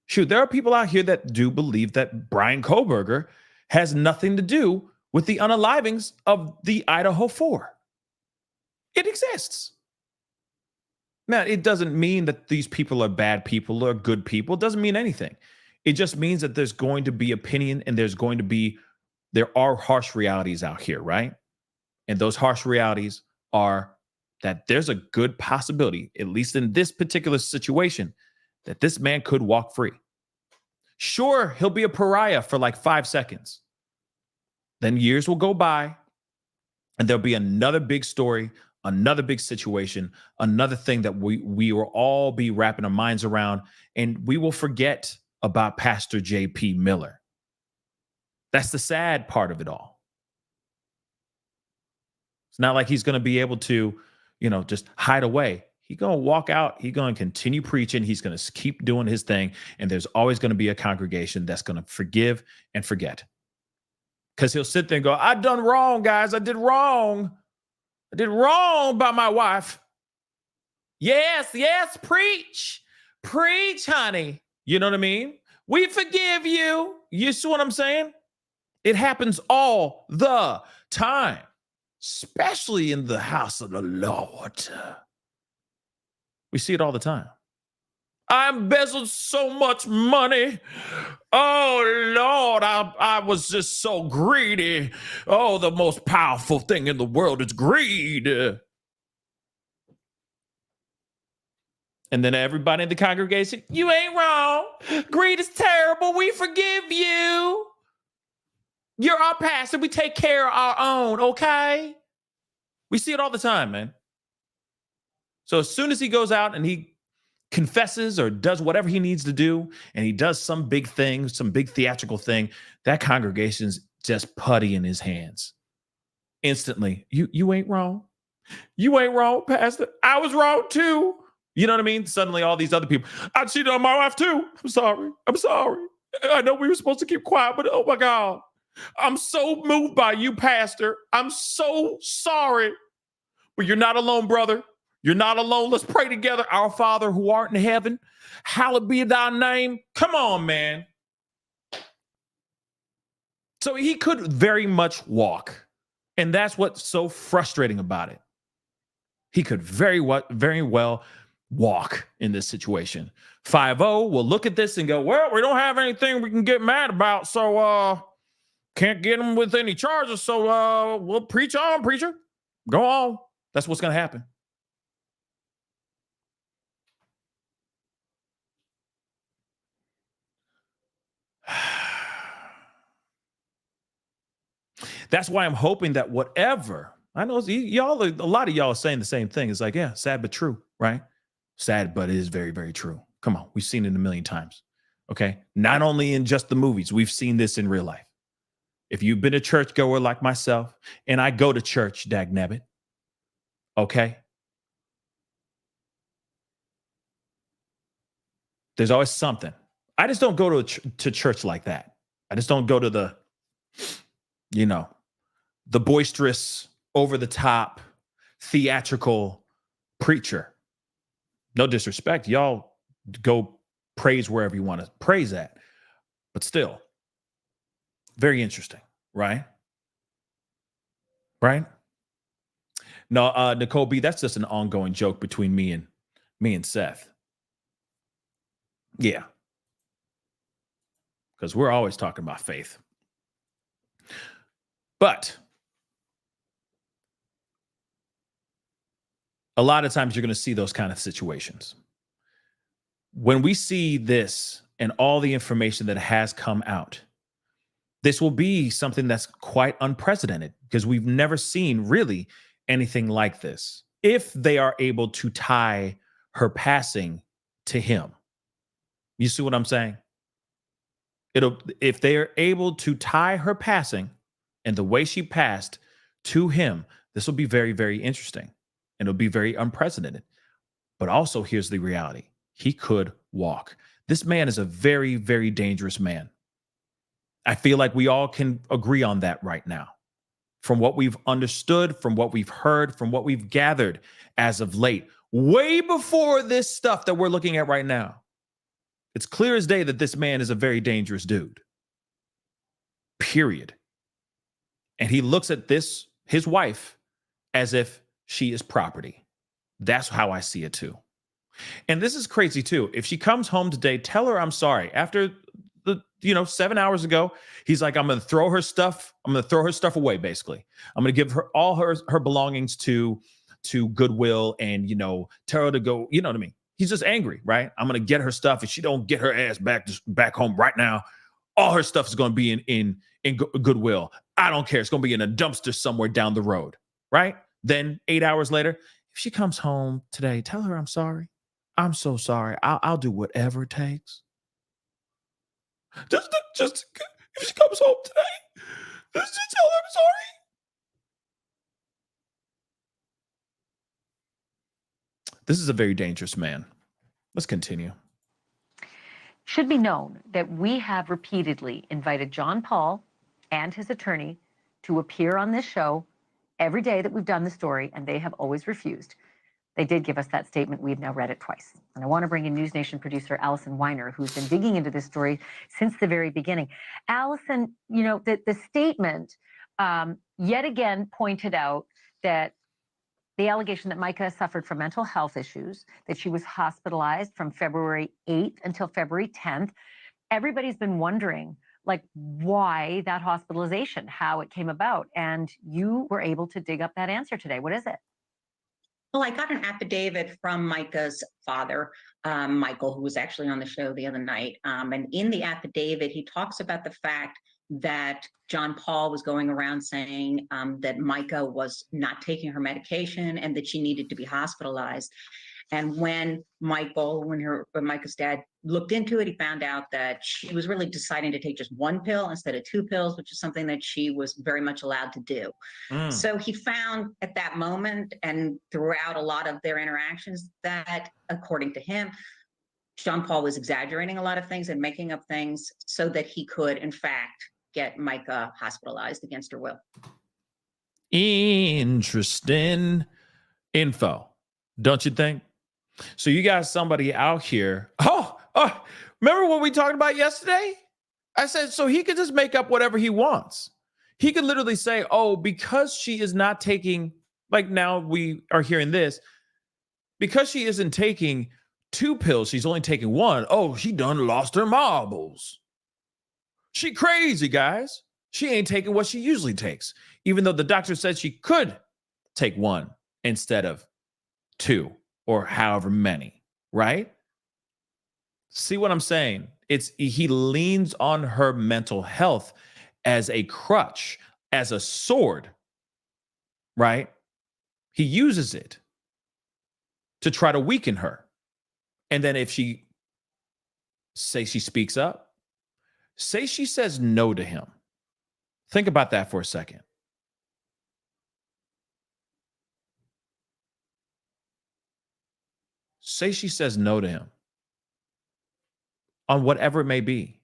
Shoot, there are people out here that do believe that Brian Kohlberger has nothing to do with the unalivings of the Idaho 4. It exists. Now, it doesn't mean that these people are bad people or good people. It doesn't mean anything. It just means that there's going to be opinion and there are harsh realities out here, right? And those harsh realities are that there's a good possibility, at least in this particular situation, that this man could walk free. Sure, he'll be a pariah for like 5 seconds. Then years will go by and there'll be another big story, another big situation, another thing that we will all be wrapping our minds around, and we will forget about Pastor J.P. Miller. That's the sad part of it all. It's not like he's going to be able to, just hide away. He's going to walk out. He's going to continue preaching. He's going to keep doing his thing. And there's always going to be a congregation that's going to forgive and forget. Because he'll sit there and go, I done wrong, guys. I did wrong. I did wrong by my wife. Yes, preach. Preach, honey. You know what I mean? We forgive you. You see what I'm saying? It happens all the time, especially in the house of the Lord. We see it all the time. I embezzled so much money. Oh, Lord, I was just so greedy. Oh, the most powerful thing in the world is greed. And then everybody in the congregation, you ain't wrong. Greed is terrible. We forgive you. You're our pastor. We take care of our own, okay? We see it all the time, man. So as soon as he goes out and he confesses or does whatever he needs to do, and he does some big thing, some big theatrical thing, that congregation's just putty in his hands. Instantly, you ain't wrong. You ain't wrong, Pastor. I was wrong too. You know what I mean? Suddenly all these other people, I cheated on my wife too. I'm sorry. I know we were supposed to keep quiet, but oh my God. I'm so moved by you, Pastor. I'm so sorry. But you're not alone, brother. You're not alone. Let's pray together. Our Father who art in heaven, hallowed be thy name. Come on, man. So he could very much walk. And that's what's so frustrating about it. He could very well walk in this situation. 5-0 will look at this and go, well, we don't have anything we can get mad about, so can't get him with any charges, so we'll preach on, preacher. Go on. That's what's going to happen. That's why I'm hoping that whatever, I know y'all, a lot of y'all are saying the same thing. It's like, yeah, sad but true, right? Sad, but it is very, very true. Come on, we've seen it a million times, okay? Not only in just the movies, we've seen this in real life. If you've been a churchgoer like myself, and I go to church, dagnabbit, okay? There's always something. I just don't go to church like that. I just don't go to the boisterous, over-the-top, theatrical preacher. No disrespect. Y'all go praise wherever you want to praise at. But still, very interesting, right? Right? No, Nicole B., that's just an ongoing joke between me and Seth. Yeah. Because we're always talking about faith. But a lot of times you're going to see those kind of situations. When we see this and all the information that has come out, this will be something that's quite unprecedented because we've never seen really anything like this. If they are able to tie her passing to him, you see what I'm saying? If they are able to tie her passing and the way she passed to him, this will be very, very interesting. And it'll be very unprecedented. But also, here's the reality. He could walk. This man is a very, very dangerous man. I feel like we all can agree on that right now. From what we've understood, from what we've heard, from what we've gathered as of late, way before this stuff that we're looking at right now, it's clear as day that this man is a very dangerous dude. Period. And he looks at his wife, as if she is property. That's how I see it too. And this is crazy too. If she comes home today, tell her I'm sorry. After 7 hours ago, he's like, I'm going to throw her stuff. I'm going to throw her stuff away. Basically, I'm going to give her all her belongings to Goodwill and, tell her to go, you know what I mean? He's just angry, right? I'm going to get her stuff. If she don't get her ass back home right now, all her stuff is going to be in Goodwill. I don't care. It's going to be in a dumpster somewhere down the road, right? Then 8 hours later, if she comes home today, tell her I'm sorry. I'm so sorry. I'll do whatever it takes. Just if she comes home today, just tell her I'm sorry. This is a very dangerous man. Let's continue. Should be known that we have repeatedly invited John Paul and his attorney to appear on this show every day that we've done the story, and they have always refused. They did give us that statement. We've now read it twice. And I want to bring in News Nation producer Allison Weiner, who's been digging into this story since the very beginning. Allison, the statement yet again pointed out that the allegation that Micah suffered from mental health issues, that she was hospitalized from February 8th until February 10th. Everybody's been wondering, like, why that hospitalization, how it came about. And you were able to dig up that answer today. What is it? Well, I got an affidavit from Micah's father, Michael, who was actually on the show the other night. And in the affidavit, he talks about the fact that John Paul was going around saying that Micah was not taking her medication and that she needed to be hospitalized. And when Micah's dad looked into it, he found out that she was really deciding to take just one pill instead of 2 pills, which is something that she was very much allowed to do. So he found at that moment and throughout a lot of their interactions that, according to him, John Paul was exaggerating a lot of things and making up things so that he could, in fact, get Micah hospitalized against her will. Interesting info, don't you think? So you got somebody out here. Oh, remember what we talked about yesterday? I said, so he could just make up whatever he wants. He could literally say, oh, because she is not taking, like now we are hearing this, because she isn't taking 2 pills, she's only taking 1. Oh, she done lost her marbles. She crazy, guys. She ain't taking what she usually takes, even though the doctor said she could take 1 instead of 2 or however many, right? See what I'm saying? He leans on her mental health as a crutch, as a sword, right? He uses it to try to weaken her. And then if she speaks up, say she says no to him. Think about that for a second. Say she says no to him on whatever it may be.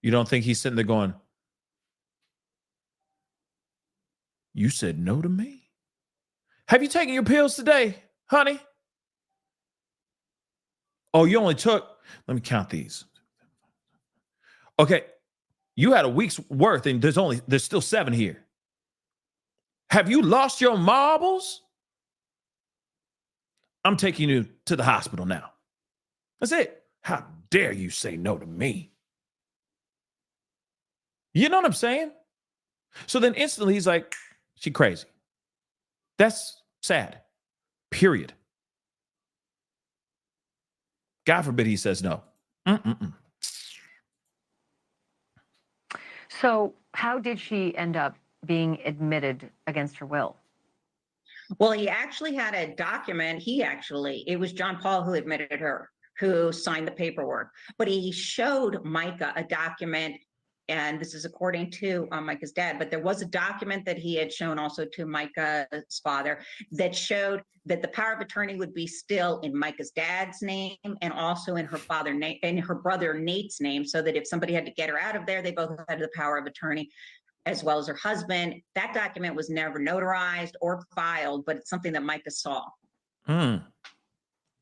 You don't think he's sitting there going, you said no to me? Have you taken your pills today, honey? Oh, you only took, let me count these. Okay, you had a week's worth and there's still 7 here. Have you lost your marbles? I'm taking you to the hospital now. That's it. How dare you say no to me? You know what I'm saying? So then instantly he's like, she crazy. That's sad. Period. God forbid he says no. So how did she end up being admitted against her will? Well, he actually had a document. It was John Paul who admitted her, who signed the paperwork. But he showed Micah a document, and this is according to Micah's dad, but there was a document that he had shown also to Micah's father that showed that the power of attorney would be still in Micah's dad's name and also in her brother Nate's name, so that if somebody had to get her out of there, they both had the power of attorney, as well as her husband. That document was never notarized or filed, but it's something that Micah saw.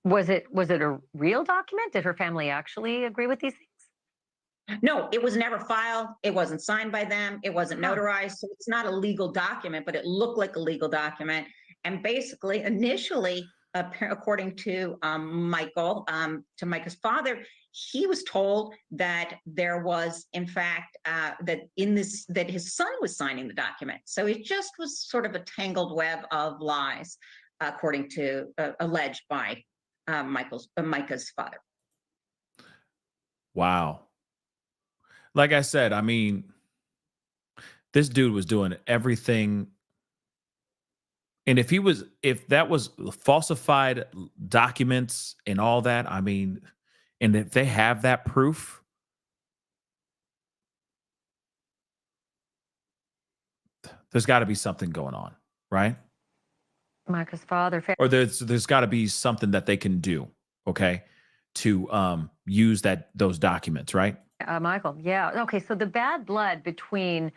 Was it a real document? Did her family actually agree with these things? No, it was never filed. It wasn't signed by them. It wasn't notarized. So it's not a legal document, but it looked like a legal document. And basically, initially, according to Michael, to Micah's father, he was told that there was, in fact, that his son was signing the document. So it just was sort of a tangled web of lies, according to alleged by Micah's father. Wow. Like I said, I mean, this dude was doing everything. And if that was falsified documents and all that, I mean, and if they have that proof, there's got to be something going on, right? Micah's father. Or there's got to be something that they can do, okay, to use those documents, right? Michael, yeah. Okay, so the bad blood between,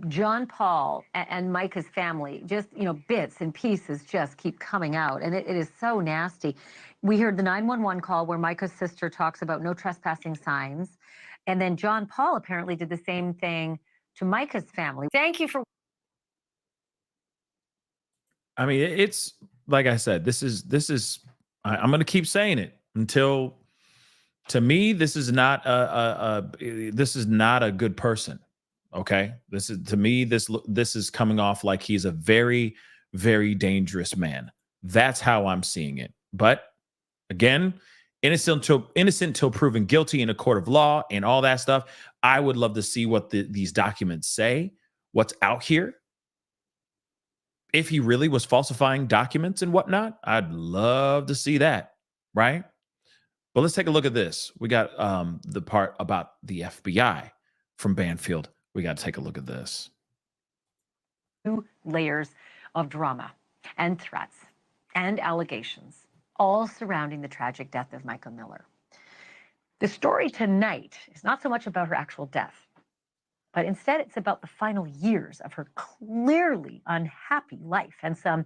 John Paul and Micah's family, just, bits and pieces just keep coming out. And it is so nasty. We heard the 911 call where Micah's sister talks about no trespassing signs. And then John Paul apparently did the same thing to Micah's family. Thank you for I mean, it's like I said, I'm going to keep saying it until, to me, this is not a good person. Okay. This is coming off like he's a very, very dangerous man. That's how I'm seeing it. But again, innocent till proven guilty in a court of law and all that stuff. I would love to see what these documents say, what's out here. If he really was falsifying documents and whatnot, I'd love to see that, right? But let's take a look at this. We got the part about the FBI from Banfield. We got to take a look at this. 2 layers of drama and threats and allegations, all surrounding the tragic death of Mica Miller. The story tonight is not so much about her actual death, but instead it's about the final years of her clearly unhappy life and some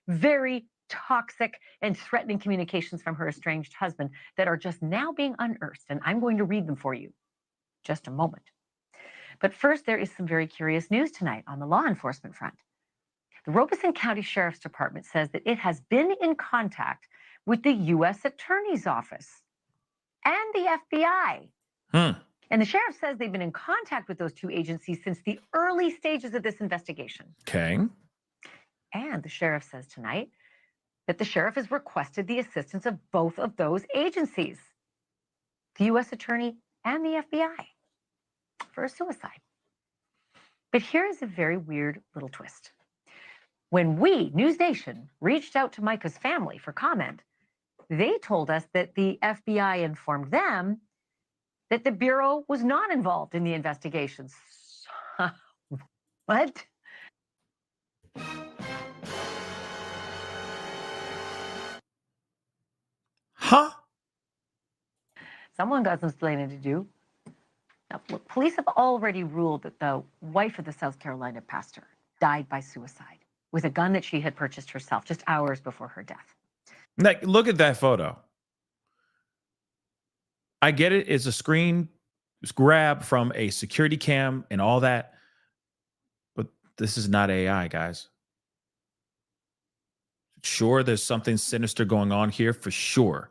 very toxic and threatening communications from her estranged husband that are just now being unearthed. And I'm going to read them for you just a moment. But first, there is some very curious news tonight on the law enforcement front. The Robeson County Sheriff's Department says that it has been in contact with the U.S. Attorney's Office and the FBI. And the sheriff says they've been in contact with those 2 agencies since the early stages of this investigation. Okay. And the sheriff says tonight that the sheriff has requested the assistance of both of those agencies, the U.S. Attorney and the FBI, for a suicide. But here is a very weird little twist. When we, News Nation, reached out to Micah's family for comment, they told us that the FBI informed them that the Bureau was not involved in the investigations. What? Huh? Someone got some explaining to do. Now, look, police have already ruled that the wife of the South Carolina pastor died by suicide with a gun that she had purchased herself just hours before her death. Like, look at that photo. I get it. It's a screen grab from a security cam and all that. But this is not AI, guys. Sure, there's something sinister going on here for sure.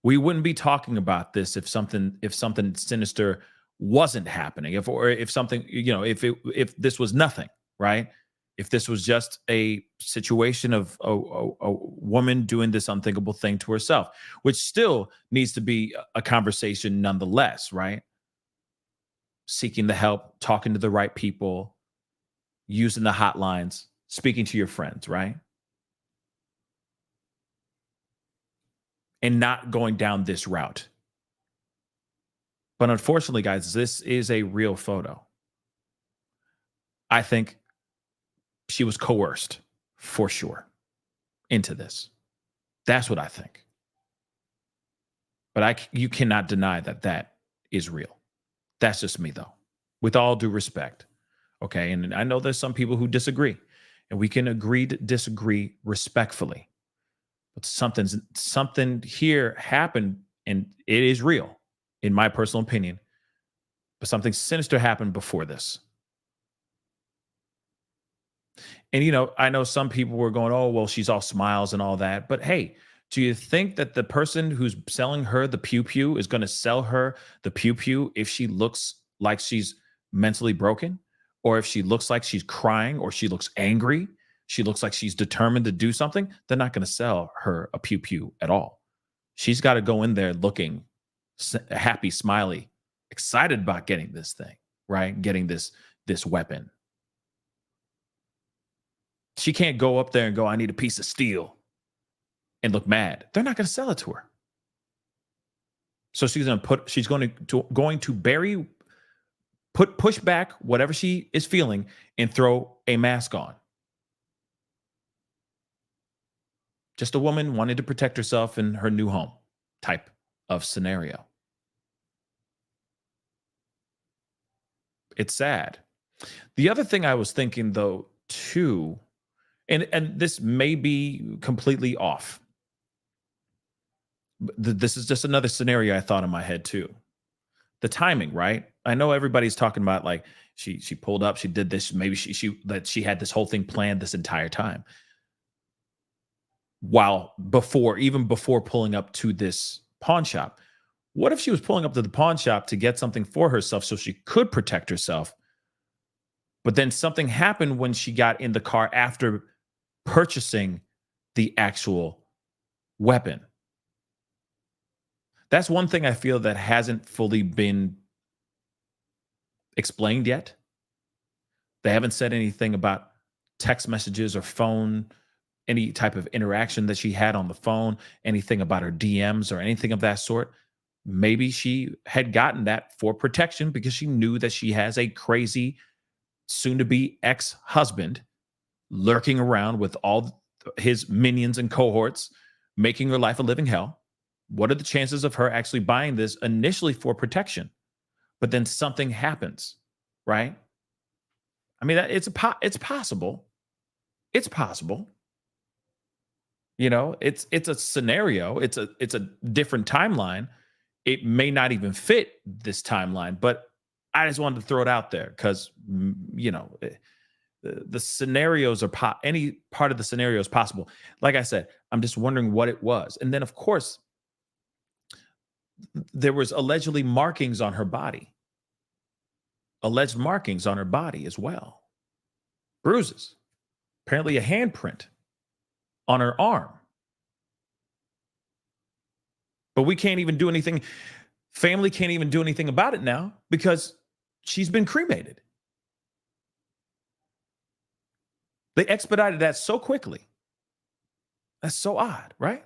We wouldn't be talking about this if something sinister wasn't happening. If something, if this was nothing, right? If this was just a situation of a woman doing this unthinkable thing to herself, which still needs to be a conversation nonetheless, right? Seeking the help, talking to the right people, using the hotlines, speaking to your friends, right? And not going down this route. But unfortunately, guys, this is a real photo. I think she was coerced for sure into this. That's what I think. But you cannot deny that is real. That's just me, though, with all due respect. Okay. And I know there's some people who disagree, and we can agree to disagree respectfully. But something here happened, and it is real, in my personal opinion. But something sinister happened before this. And, I know some people were going, oh, well, she's all smiles and all that. But hey, do you think that the person who's selling her the pew-pew is going to sell her the pew-pew if she looks like she's mentally broken, or if she looks like she's crying, or she looks angry, she looks like she's determined to do something? They're not going to sell her a pew-pew at all. She's got to go in there looking happy, smiley, excited about getting this thing, right? Getting this weapon. She can't go up there and go, I need a piece of steel, and look mad. They're not going to sell it to her. So she's going to push back whatever she is feeling and throw a mask on. Just a woman wanting to protect herself in her new home type of scenario. It's sad. The other thing I was thinking, though, too, and this may be completely off. This is just another scenario I thought in my head, too. The timing, right? I know everybody's talking about, like, she pulled up, she did this, maybe she had this whole thing planned this entire time. even before pulling up to this pawn shop. What if she was pulling up to the pawn shop to get something for herself so she could protect herself? But then something happened when she got in the car after purchasing the actual weapon. That's one thing I feel that hasn't fully been explained yet. They haven't said anything about text messages or phone, any type of interaction that she had on the phone, anything about her DMs or anything of that sort. Maybe she had gotten that for protection because she knew that she has a crazy soon-to-be ex-husband lurking around with all his minions and cohorts, making her life a living hell. What are the chances of her actually buying this initially for protection, but then something happens, right? I mean, it's possible. It's possible. You know, it's a scenario. It's a different timeline. It may not even fit this timeline, but I just wanted to throw it out there because, you know, the scenarios are any part of the scenario is possible. Like I said, I'm just wondering what it was. And then, of course, there was allegedly markings on her body. Alleged markings on her body as well. Bruises. Apparently a handprint on her arm. But we can't even do anything. Family can't even do anything about it now because she's been cremated. They expedited that so quickly. That's so odd, right?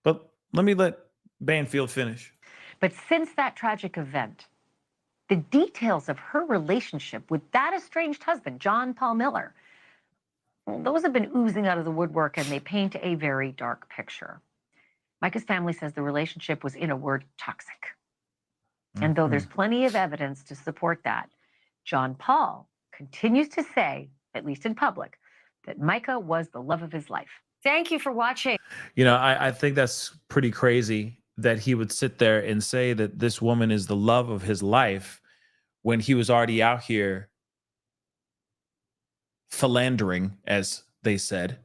But let Banfield finish. But since that tragic event, the details of her relationship with that estranged husband, John Paul Miller, well, those have been oozing out of the woodwork, and they paint a very dark picture. Micah's family says the relationship was, in a word, toxic. And though there's plenty of evidence to support that, John Paul continues to say, at least in public, that Micah was the love of his life. Thank you for watching. You know, I think that's pretty crazy that he would sit there and say that this woman is the love of his life when he was already out here philandering, as they said,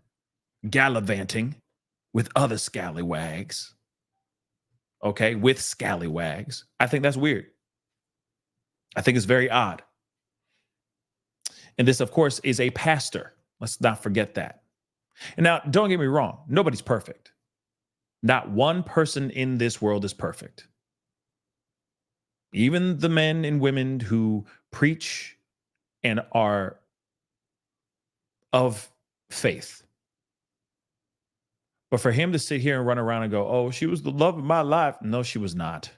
gallivanting with other scallywags. Okay, with scallywags. I think that's weird. I think it's very odd. And this, of course, is a pastor. Let's not forget that. And now, don't get me wrong. Nobody's perfect. Not one person in this world is perfect. Even the men and women who preach and are of faith. But for him to sit here and run around and go, oh, she was the love of my life. No, she was not.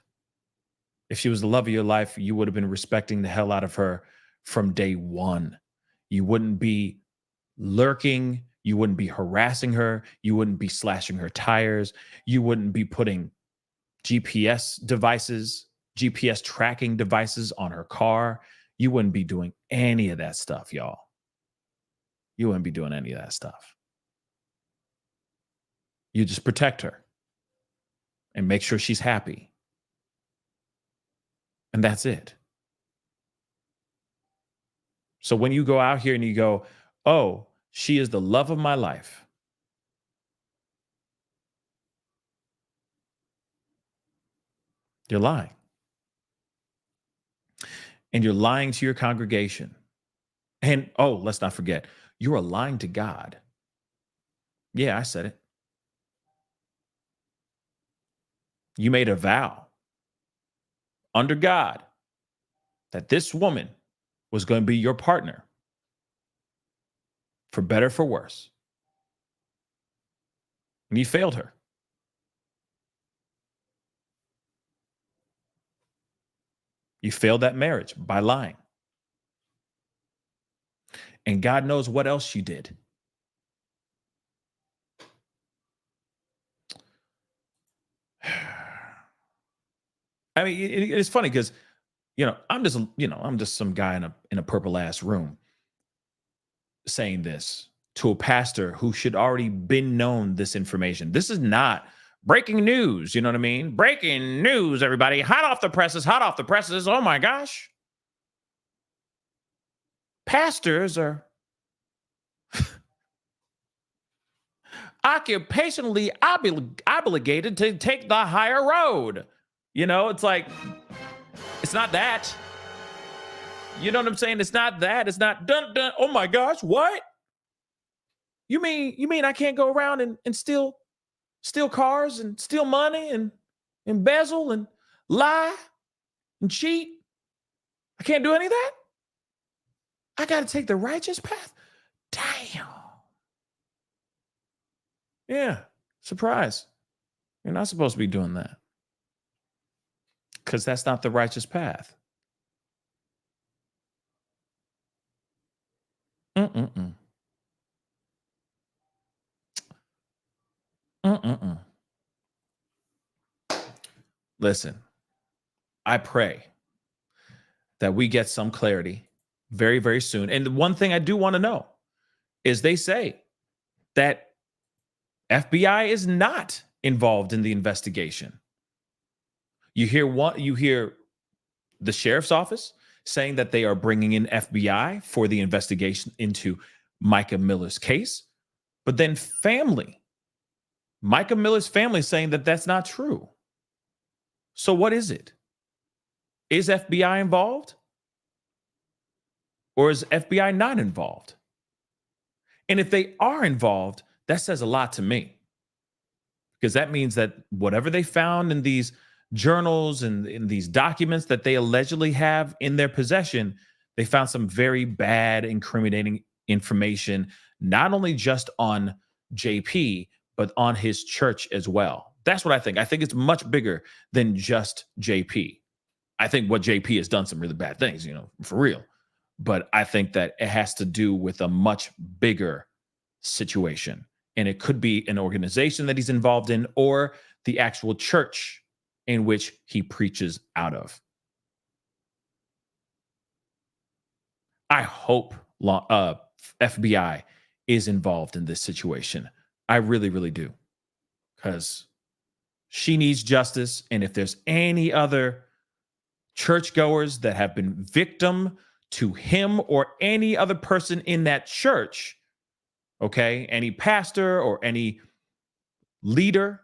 If she was the love of your life, you would have been respecting the hell out of her from day one. You wouldn't be lurking. You wouldn't be harassing her. You wouldn't be slashing her tires. You wouldn't be putting GPS devices, GPS tracking devices on her car. You wouldn't be doing any of that stuff, y'all. You wouldn't be doing any of that stuff. You just protect her and make sure she's happy. And that's it. So when you go out here and you go, oh, she is the love of my life. You're lying. And you're lying to your congregation. And, oh, let's not forget, you are lying to God. Yeah, I said it. You made a vow under God that this woman was going to be your partner for better, for worse. And you failed her. You failed that marriage by lying. And God knows what else you did. I mean, it's funny because, I'm just some guy in a purple ass room saying this to a pastor who should already been known this information. This is not breaking news. You know what I mean? Breaking news, everybody. Hot off the presses, hot off the presses. Oh my gosh. Pastors are, occupationally obligated to take the higher road. You know, it's like, it's not that. You know what I'm saying? It's not that. It's not dun dun. Oh my gosh, what? You mean I can't go around and steal cars and steal money and embezzle and lie and cheat? I can't do any of that? I got to take the righteous path? Damn. Yeah, surprise. You're not supposed to be doing that. Because that's not the righteous path. Mm-mm-mm. Mm-mm-mm. Listen, I pray that we get some clarity very, very soon. And the one thing I do want to know is they say that FBI is not involved in the investigation. You hear the sheriff's office saying that they are bringing in FBI for the investigation into Micah Miller's case, but then Micah Miller's family saying that that's not true. So what is it? Is FBI involved? Or is FBI not involved? And if they are involved, that says a lot to me. Because that means that whatever they found in these journals and in these documents that they allegedly have in their possession, they found some very bad, incriminating information, not only just on JP, but on his church as well. That's what I think. I think it's much bigger than just JP. I think what JP has done some really bad things, for real. But I think that it has to do with a much bigger situation. And it could be an organization that he's involved in or the actual church in which he preaches out of. I hope FBI is involved in this situation. I really, really do. Because she needs justice. And if there's any other churchgoers that have been victim to him or any other person in that church, okay, any pastor or any leader,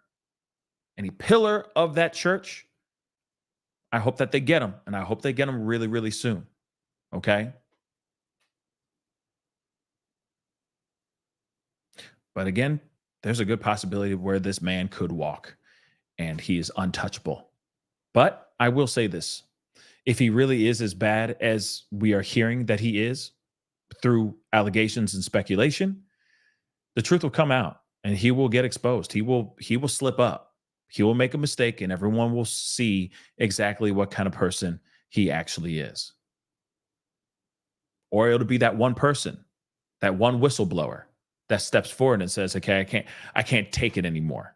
any pillar of that church, I hope that they get them. And I hope they get them really, really soon. Okay. But again, there's a good possibility of where this man could walk and he is untouchable. But I will say this. If he really is as bad as we are hearing that he is through allegations and speculation, the truth will come out and he will get exposed. He will slip up. He will make a mistake and everyone will see exactly what kind of person he actually is. Or it'll be that one person, that one whistleblower that steps forward and says, okay, I can't take it anymore.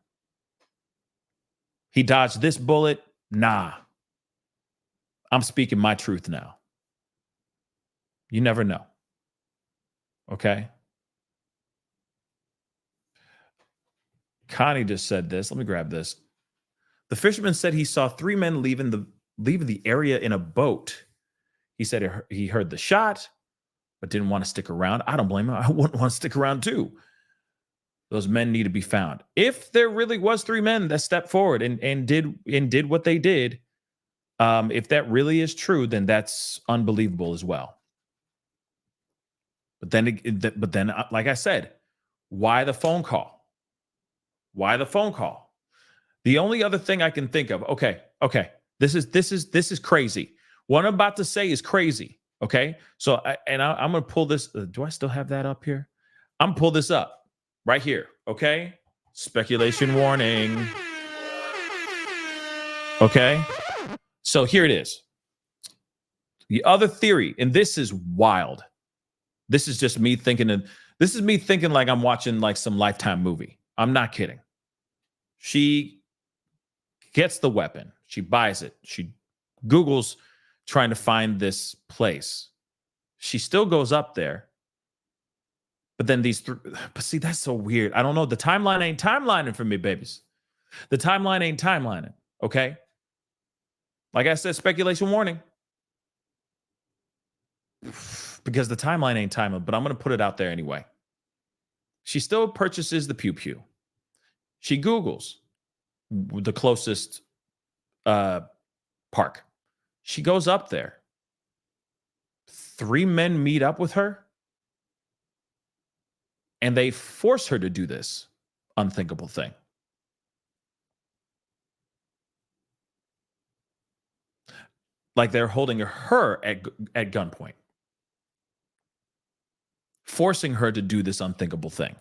He dodged this bullet. Nah. I'm speaking my truth now. You never know. Okay. Connie just said this. Let me grab this. The fisherman said he saw 3 men leaving the area in a boat. He said he heard the shot, but didn't want to stick around. I don't blame him. I wouldn't want to stick around too. Those men need to be found. If there really was 3 men that stepped forward and did what they did, if that really is true, then that's unbelievable as well. But then, like I said, why the phone call? Why the phone call? The only other thing I can think of. Okay. This is crazy. What I'm about to say is crazy. Okay. So I'm going to pull this. Do I still have that up here? I'm going to pull this up right here. Okay. Speculation warning. Okay. So here it is. The other theory, and this is wild. This is just me thinking, like I'm watching like some Lifetime movie. I'm not kidding. She gets the weapon. She buys it. She Googles trying to find this place. She still goes up there. But then but see, that's so weird. I don't know. The timeline ain't timelining for me, babies. The timeline ain't timelining. Okay. Like I said, speculation warning. Because the timeline ain't timing, but I'm going to put it out there anyway. She still purchases the pew pew. She Googles the closest park. She goes up there. 3 men meet up with her, and they force her to do this unthinkable thing. Like they're holding her at gunpoint, forcing her to do this unthinkable thing.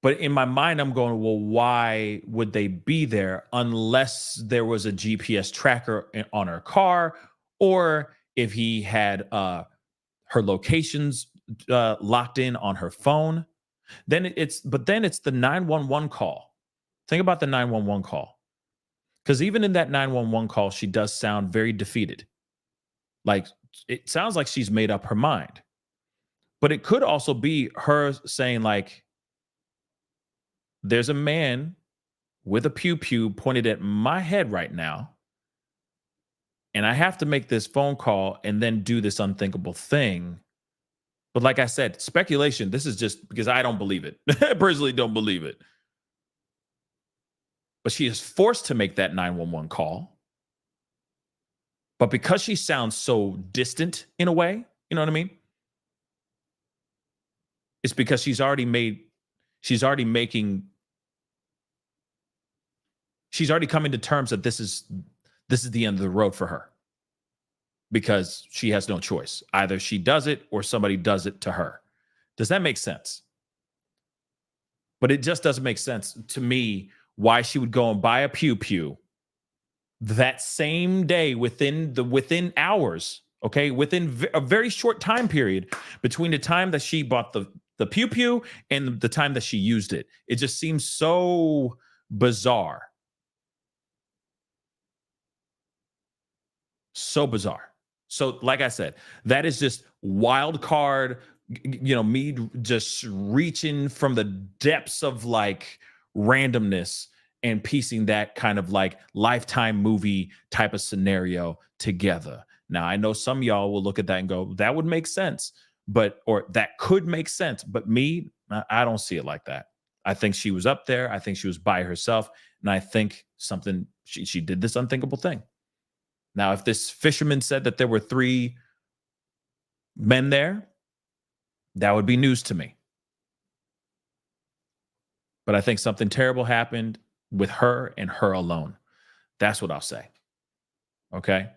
But in my mind, I'm going, well, why would they be there unless there was a GPS tracker on her car, or if he had her locations locked in on her phone? Then it's the 911 call. Think about the 911 call. Because even in that 911 call, she does sound very defeated. Like, it sounds like she's made up her mind. But it could also be her saying, like, there's a man with a pew-pew pointed at my head right now, and I have to make this phone call and then do this unthinkable thing. But like I said, speculation. This is just because I don't believe it. I personally don't believe it. But she is forced to make that 911 call. But because she sounds so distant in a way, you know what I mean? It's because she's already coming to terms that this is the end of the road for her, because she has no choice. Either she does it or somebody does it to her. Does that make sense? But it just doesn't make sense to me why she would go and buy a pew-pew that same day within hours, okay, within a very short time period between the time that she bought the pew-pew and the time that she used it. It just seems so bizarre. So bizarre. So like I said, that is just wild card, me just reaching from the depths of like randomness and piecing that kind of like Lifetime movie type of scenario together. Now, I know some of y'all will look at that and go, that would make sense, or that could make sense. But me, I don't see it like that. I think she was up there. I think she was by herself. And I think she did this unthinkable thing. Now, if this fisherman said that there were 3 men there, that would be news to me. But I think something terrible happened with her and her alone. That's what I'll say. Okay?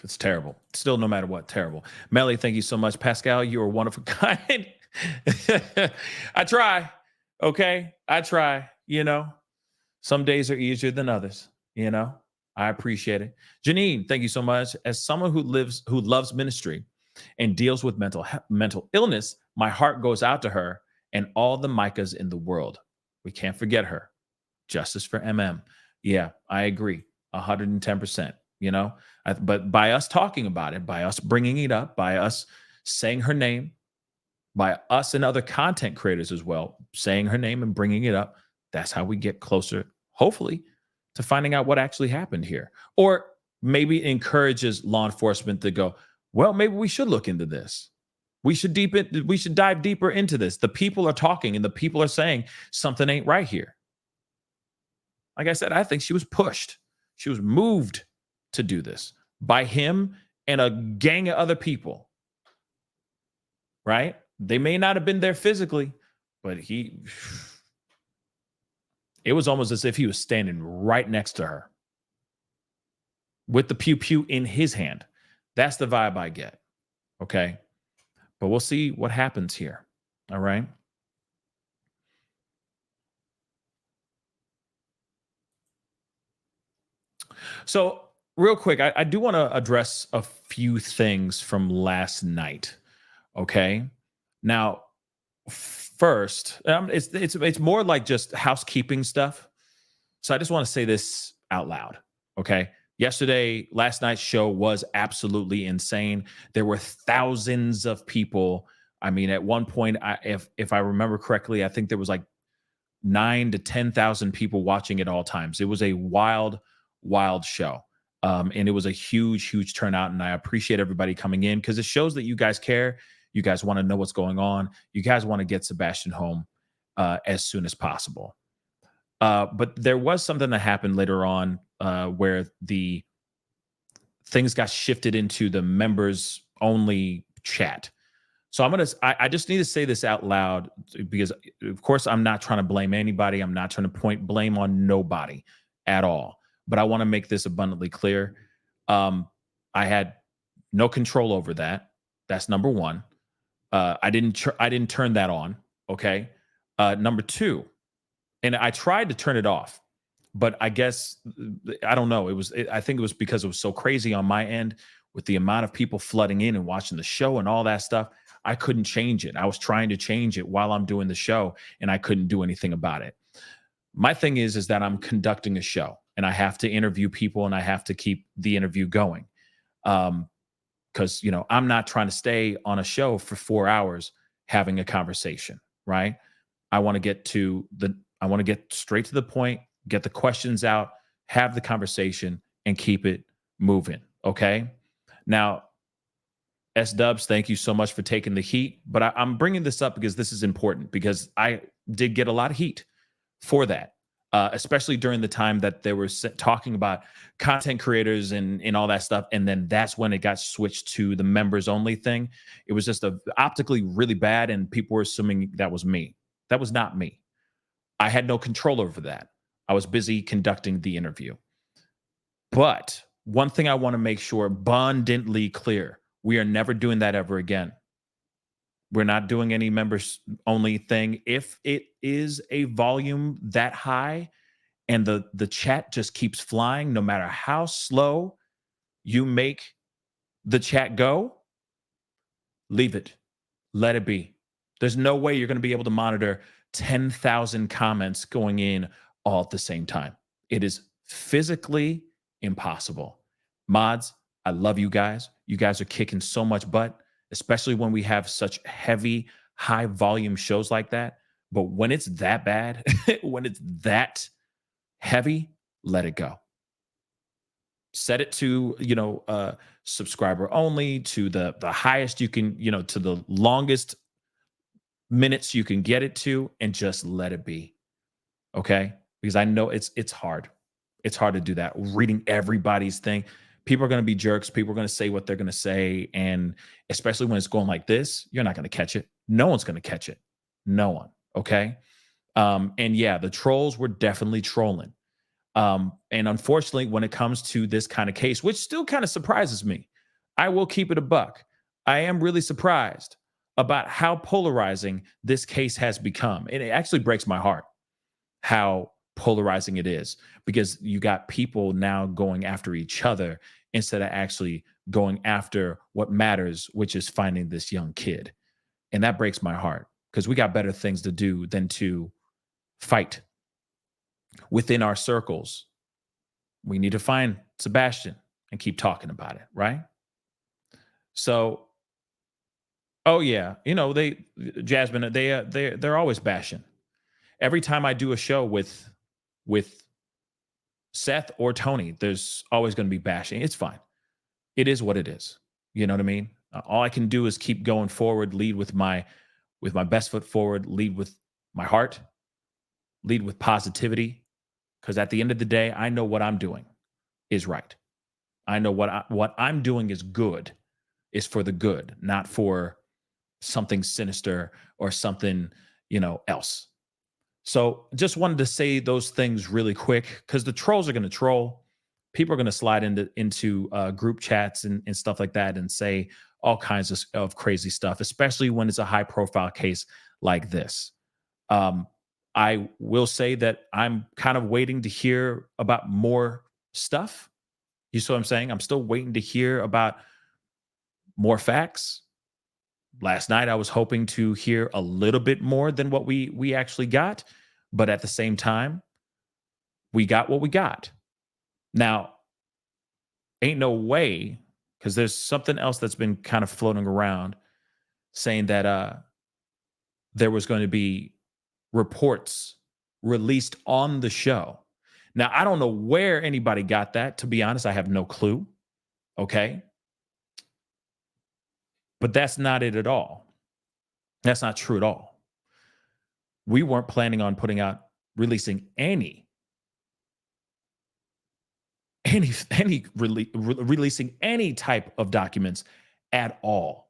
It's terrible. Still, no matter what, terrible. Melly, thank you so much. Pascal, you are one of a kind. I try. Okay? I try. Some days are easier than others. I appreciate it. Janine, thank you so much. As someone who loves ministry and deals with mental illness, my heart goes out to her and all the Micahs in the world. We can't forget her. Justice for MM. Yeah, I agree. 110%. But by us talking about it, by us bringing it up, by us saying her name, by us and other content creators as well, saying her name and bringing it up, that's how we get closer, hopefully, to finding out what actually happened here. Or maybe it encourages law enforcement to go, well, maybe we should look into this. We should dive deeper into this. The people are talking and the people are saying something ain't right here. Like I said, I think she was pushed. She was moved to do this by him and a gang of other people. Right? They may not have been there physically, but it was almost as if he was standing right next to her with the pew-pew in his hand. That's the vibe I get. Okay? But we'll see what happens here. All right? So, real quick, I do want to address a few things from last night. Okay? Now, first, it's more like just housekeeping stuff. So I just want to say this out loud. Okay? Last night's show was absolutely insane. There were thousands of people. I mean, at one point, if I remember correctly, I think there was like 9,000 to 10,000 people watching at all times. It was a wild, wild show. And it was a huge turnout. And I appreciate everybody coming in because it shows that you guys care. You guys want to know what's going on. You guys want to get Sebastian home as soon as possible. But there was something that happened later on where the things got shifted into the members only chat. So I just need to say this out loud because of course I'm not trying to blame anybody. I'm not trying to point blame on nobody at all. But I want to make this abundantly clear. I had no control over that. That's number one. I didn't turn that on. Okay. Number two, and I tried to turn it off, but I guess I don't know. I think it was because it was so crazy on my end with the amount of people flooding in and watching the show and all that stuff. I couldn't change it. I was trying to change it while I'm doing the show, and I couldn't do anything about it. My thing is that I'm conducting a show, and I have to interview people, and I have to keep the interview going. Because I'm not trying to stay on a show for 4 hours having a conversation, right? I want to get straight to the point, get the questions out, have the conversation, and keep it moving. Okay. Now, S-Dubs, thank you so much for taking the heat. But I'm bringing this up because this is important because I did get a lot of heat for that, especially during the time that they were talking about content creators and all that stuff. And then that's when it got switched to the members only thing. It was just optically really bad. And people were assuming that was me. That was not me. I had no control over that. I was busy conducting the interview. But one thing I want to make sure abundantly clear, we are never doing that ever again. We're not doing any members only thing. If it is a volume that high and the chat just keeps flying, no matter how slow you make the chat go, leave it. Let it be. There's no way you're going to be able to monitor 10,000 comments going in all at the same time. It is physically impossible. Mods, I love you guys. You guys are kicking so much butt, especially when we have such heavy, high volume shows like that. But when it's that bad, when it's that heavy, let it go. Set it to, subscriber only, to the highest you can, to the longest minutes you can get it to, and just let it be. Okay? Because I know it's hard. It's hard to do that. Reading everybody's thing. People are going to be jerks. People are going to say what they're going to say. And especially when it's going like this, you're not going to catch it. No one's going to catch it. No one. Okay. And yeah, the trolls were definitely trolling. And unfortunately, when it comes to this kind of case, which still kind of surprises me, I will keep it a buck. I am really surprised about how polarizing this case has become. And it actually breaks my heart how polarizing it is, because you got people now going after each other instead of actually going after what matters, which is finding this young kid. And that breaks my heart because we got better things to do than to fight within our circles. We need to find Sebastian and keep talking about it, right? So, oh yeah, Jasmine, they're always bashing. Every time I do a show with Seth or Tony, there's always going to be bashing. It's fine. It is what it is. You know what I mean? All I can do is keep going forward, lead with my best foot forward, lead with my heart, lead with positivity. Because at the end of the day, I know what I'm doing is right. I know what I'm doing is good, is for the good, not for something sinister or something, else. So just wanted to say those things really quick because the trolls are going to troll. People are going to slide into group chats and stuff like that and say all kinds of crazy stuff, especially when it's a high profile case like this. I will say that I'm kind of waiting to hear about more stuff. You see what I'm saying? I'm still waiting to hear about more facts. Last night, I was hoping to hear a little bit more than what we actually got. But at the same time, we got what we got. Now, ain't no way, because there's something else that's been kind of floating around saying that there was going to be reports released on the show. Now, I don't know where anybody got that. To be honest, I have no clue. Okay. But that's not it at all. That's not true at all. We weren't planning on releasing releasing any type of documents at all.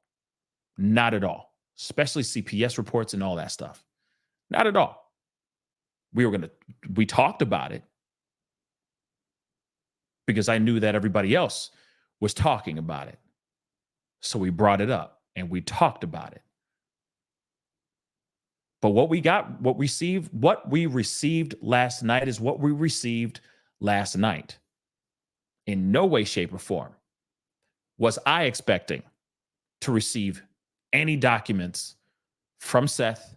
Not at all. Especially CPS reports and all that stuff. Not at all. We talked about it because I knew that everybody else was talking about it. So we brought it up and we talked about it. But what we received last night is what we received last night. In no way, shape, or form was I expecting to receive any documents from Seth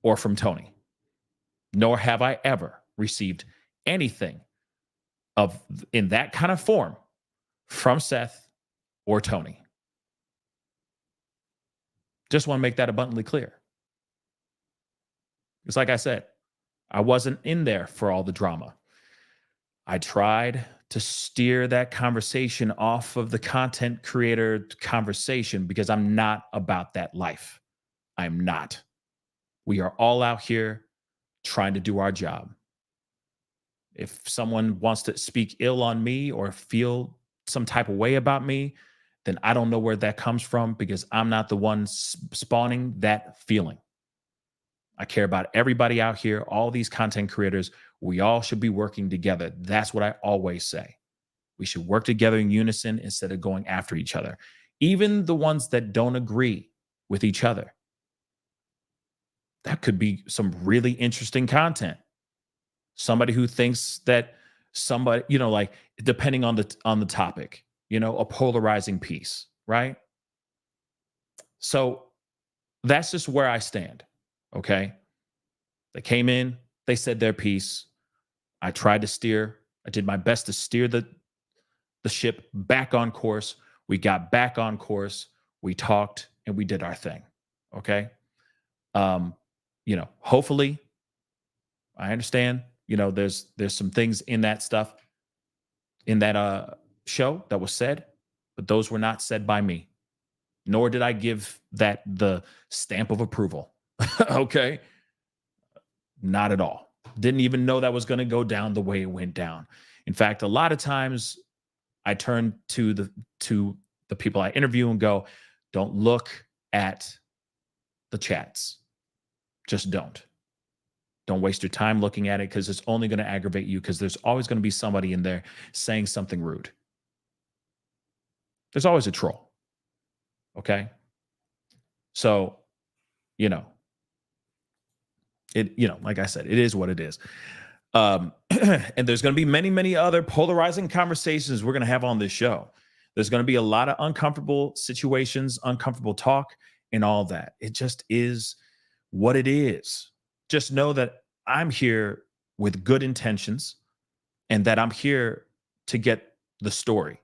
or from Tony. Nor have I ever received anything in that kind of form from Seth or Tony. Just want to make that abundantly clear. It's like I said, I wasn't in there for all the drama. I tried to steer that conversation off of the content creator conversation because I'm not about that life. I'm not. We are all out here trying to do our job. If someone wants to speak ill on me or feel some type of way about me, then I don't know where that comes from because I'm not the one spawning that feeling. I care about everybody out here, all these content creators. We all should be working together. That's what I always say. We should work together in unison instead of going after each other. Even the ones that don't agree with each other. That could be some really interesting content. Somebody who thinks that somebody, like depending on the topic, a polarizing piece, right? So that's just where I stand. Okay. They came in, they said their piece. I did my best to steer the ship back on course. We got back on course. We talked and we did our thing. Okay. Hopefully I understand, there's some things in that stuff, in that show that was said, but those were not said by me, nor did I give that the stamp of approval. Okay. Not at all. Didn't even know that was going to go down the way it went down. In fact, a lot of times I turn to the people I interview and go, don't look at the chats. Just don't. Don't waste your time looking at it because it's only going to aggravate you because there's always going to be somebody in there saying something rude. There's always a troll. Okay. So, like I said, it is what it is. And there's going to be many, many other polarizing conversations we're going to have on this show. There's going to be a lot of uncomfortable situations, uncomfortable talk, and all that. It just is what it is. Just know that I'm here with good intentions and that I'm here to get the story,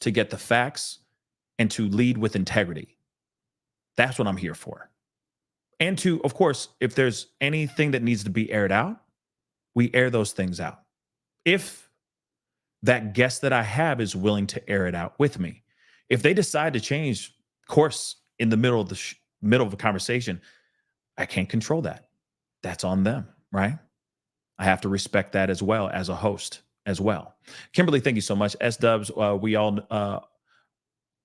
to get the facts, and to lead with integrity. That's what I'm here for. And to, of course, if there's anything that needs to be aired out, we air those things out. If that guest that I have is willing to air it out with me, if they decide to change course in the middle of the conversation, I can't control that. That's on them, right? I have to respect that as well as a host as well. Kimberly, thank you so much. S-Dubs, we know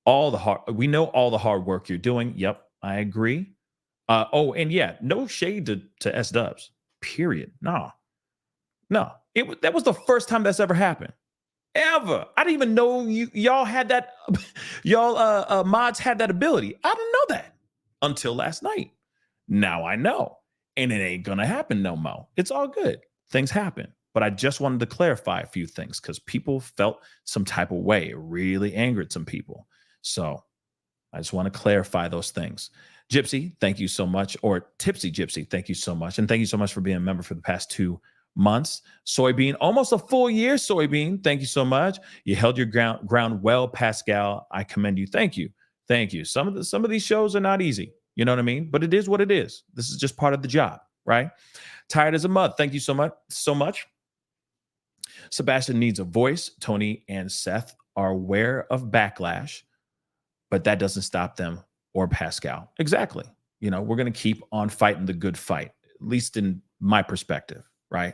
all the hard work you're doing. Yep, I agree. And yeah, no shade to S-Dubs, period. No. That was the first time that's ever happened. Ever. I didn't even know y'all had that. Y'all mods had that ability. I didn't know that until last night. Now I know. And it ain't gonna happen no more. It's all good. Things happen. But I just wanted to clarify a few things because people felt some type of way. It really angered some people. So I just want to clarify those things. Gypsy, thank you so much. Or Tipsy Gypsy, thank you so much. And thank you so much for being a member for the past 2 months. Soybean, almost a full year, Soybean. Thank you so much. You held your ground well, Pascal. I commend you. Thank you. Thank you. Some of these shows are not easy. You know what I mean? But it is what it is. This is just part of the job, right? Tired as a mud. Thank you so much. Sebastian needs a voice. Tony and Seth are aware of backlash, but that doesn't stop them or Pascal. Exactly. You know, we're going to keep on fighting the good fight, at least in my perspective, right?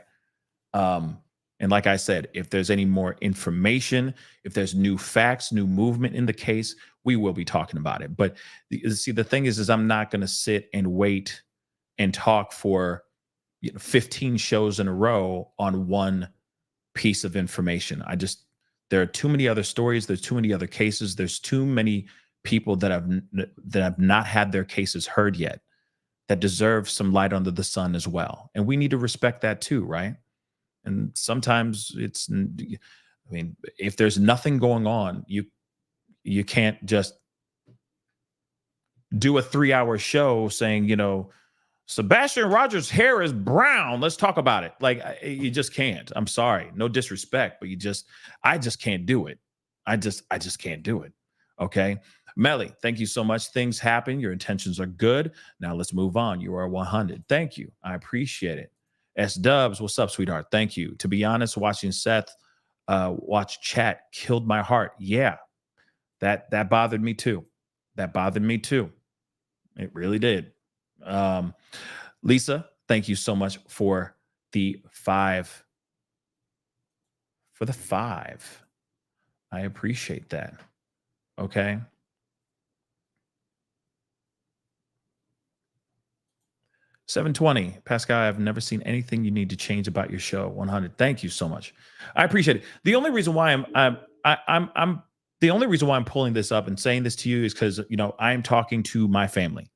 And like I said, if there's any more information, if there's new facts, new movement in the case, we will be talking about it. But the thing is I'm not going to sit and wait and talk for 15 shows in a row on one piece of information. There are too many other stories. There's too many other cases. There's too many people that have not had their cases heard yet that deserve some light under the sun as well. And we need to respect that too, right? And sometimes if there's nothing going on, you can't just do a 3-hour show saying, Sebastian Rogers' hair is brown. Let's talk about it. Like, you just can't. I'm sorry. No disrespect, but I just can't do it. I just can't do it. Okay. Melly, thank you so much. Things happen. Your intentions are good. Now let's move on. You are 100. Thank you. I appreciate it. S Dubs, what's up, sweetheart? Thank you. To be honest, watching Seth watch chat killed my heart. Yeah, that bothered me too. That bothered me too. It really did. Lisa, thank you so much for the 5. For the 5. I appreciate that. Okay. $7.20. Pascal, I've never seen anything you need to change about your show. 100. Thank you so much. I appreciate it. The only reason why I'm pulling this up and saying this to you is because, I am talking to my family.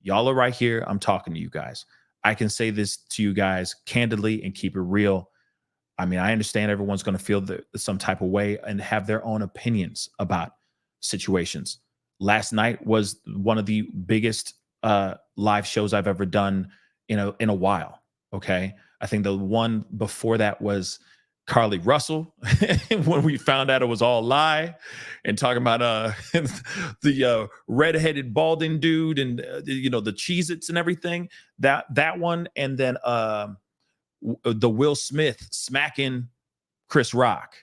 Y'all are right here. I'm talking to you guys. I can say this to you guys candidly and keep it real. I mean, I understand everyone's going to feel some type of way and have their own opinions about situations. Last night was one of the biggest live shows I've ever done in a while. Okay. I think the one before that was Carly Russell when we found out it was all lie, and talking about the redheaded balding dude and the Cheez-Its and everything, that one. And then the Will Smith smacking Chris Rock.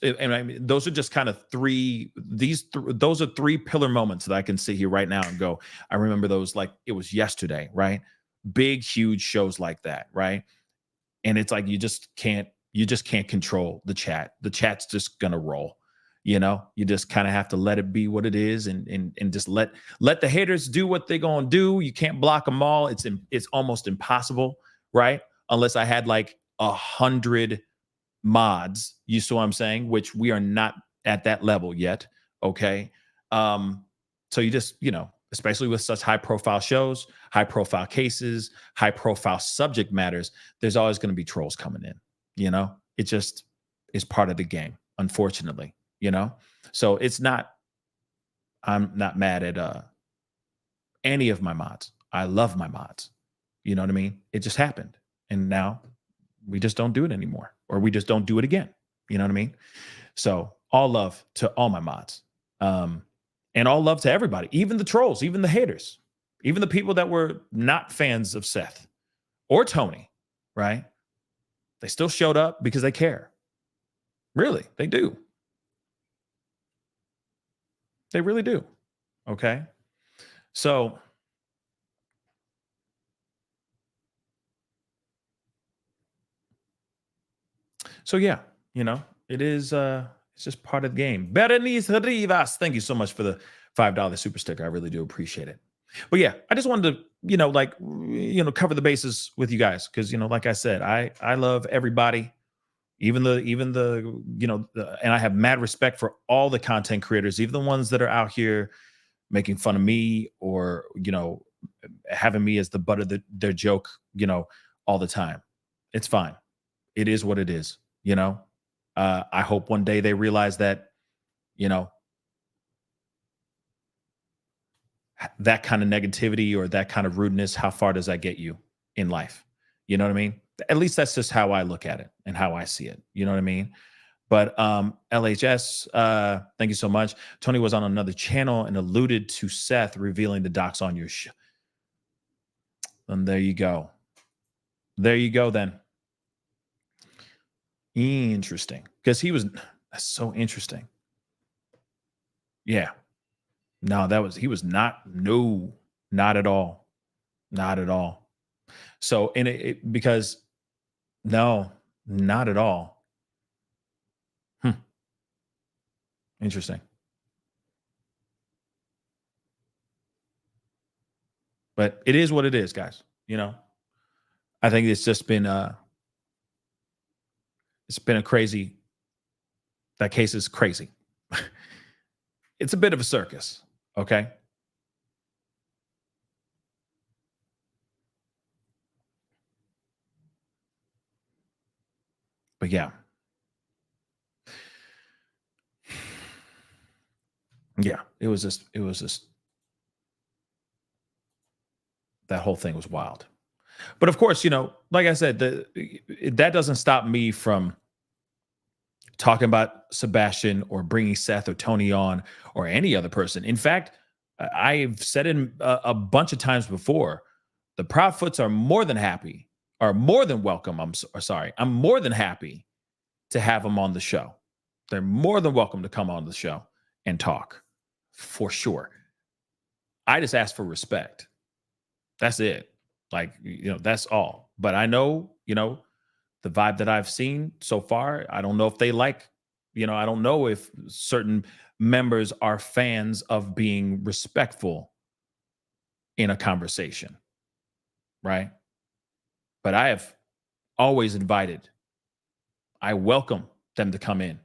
And I mean, those are just kind of those are 3 pillar moments that I can sit here right now and go, I remember those like it was yesterday, right? Big, huge shows like that, right? And it's like you just can't control the chat. The chat's just gonna roll. You just kind of have to let it be what it is, and just let the haters do what they're gonna do. You can't block them all. It's almost impossible, right? Unless I had like 100 mods, you see what I'm saying? Which we are not at that level yet. Okay. So you just, especially with such high profile shows, high profile cases, high profile subject matters, there's always going to be trolls coming in, it just is part of the game, unfortunately, so I'm not mad at any of my mods. I love my mods. You know what I mean? It just happened. And now we just don't do it anymore, or we just don't do it again. You know what I mean? So all love to all my mods. And all love to everybody, even the trolls, even the haters, even the people that were not fans of Seth or Tony, right? They still showed up because they care. Really, they do. They really do. Okay. So yeah, it is it's just part of the game. Berenice Rivas, thank you so much for the $5 super sticker. I really do appreciate it. But yeah, I just wanted to, cover the bases with you guys because, like I said, I love everybody, even the and I have mad respect for all the content creators, even the ones that are out here making fun of me or, having me as the butt of their joke, all the time. It's fine. It is what it is, I hope one day they realize that, that kind of negativity or that kind of rudeness, how far does that get you in life? You know what I mean? At least that's just how I look at it and how I see it. You know what I mean? But LHS, thank you so much. Tony was on another channel and alluded to Seth revealing the docs on your show. And there you go. There you go then. Interesting. Because that's so interesting. Yeah. No, he was not, no, not at all. Not at all. So, because, no, not at all. Interesting. But it is what it is, guys. I think it's just been, it's been a crazy, that case is crazy. It's a bit of a circus. Okay. But yeah. Yeah. It was just, that whole thing was wild. But of course, like I said, that doesn't stop me from talking about Sebastian or bringing Seth or Tony on or any other person. In fact, I've said it a bunch of times before, the Proudfoots are more than happy, are more than welcome. I'm more than happy to have them on the show. They're more than welcome to come on the show and talk, for sure. I just ask for respect. That's it. Like, that's all. But I know, the vibe that I've seen so far, I don't know if they like, I don't know if certain members are fans of being respectful in a conversation, right? But I have always I welcome them to come in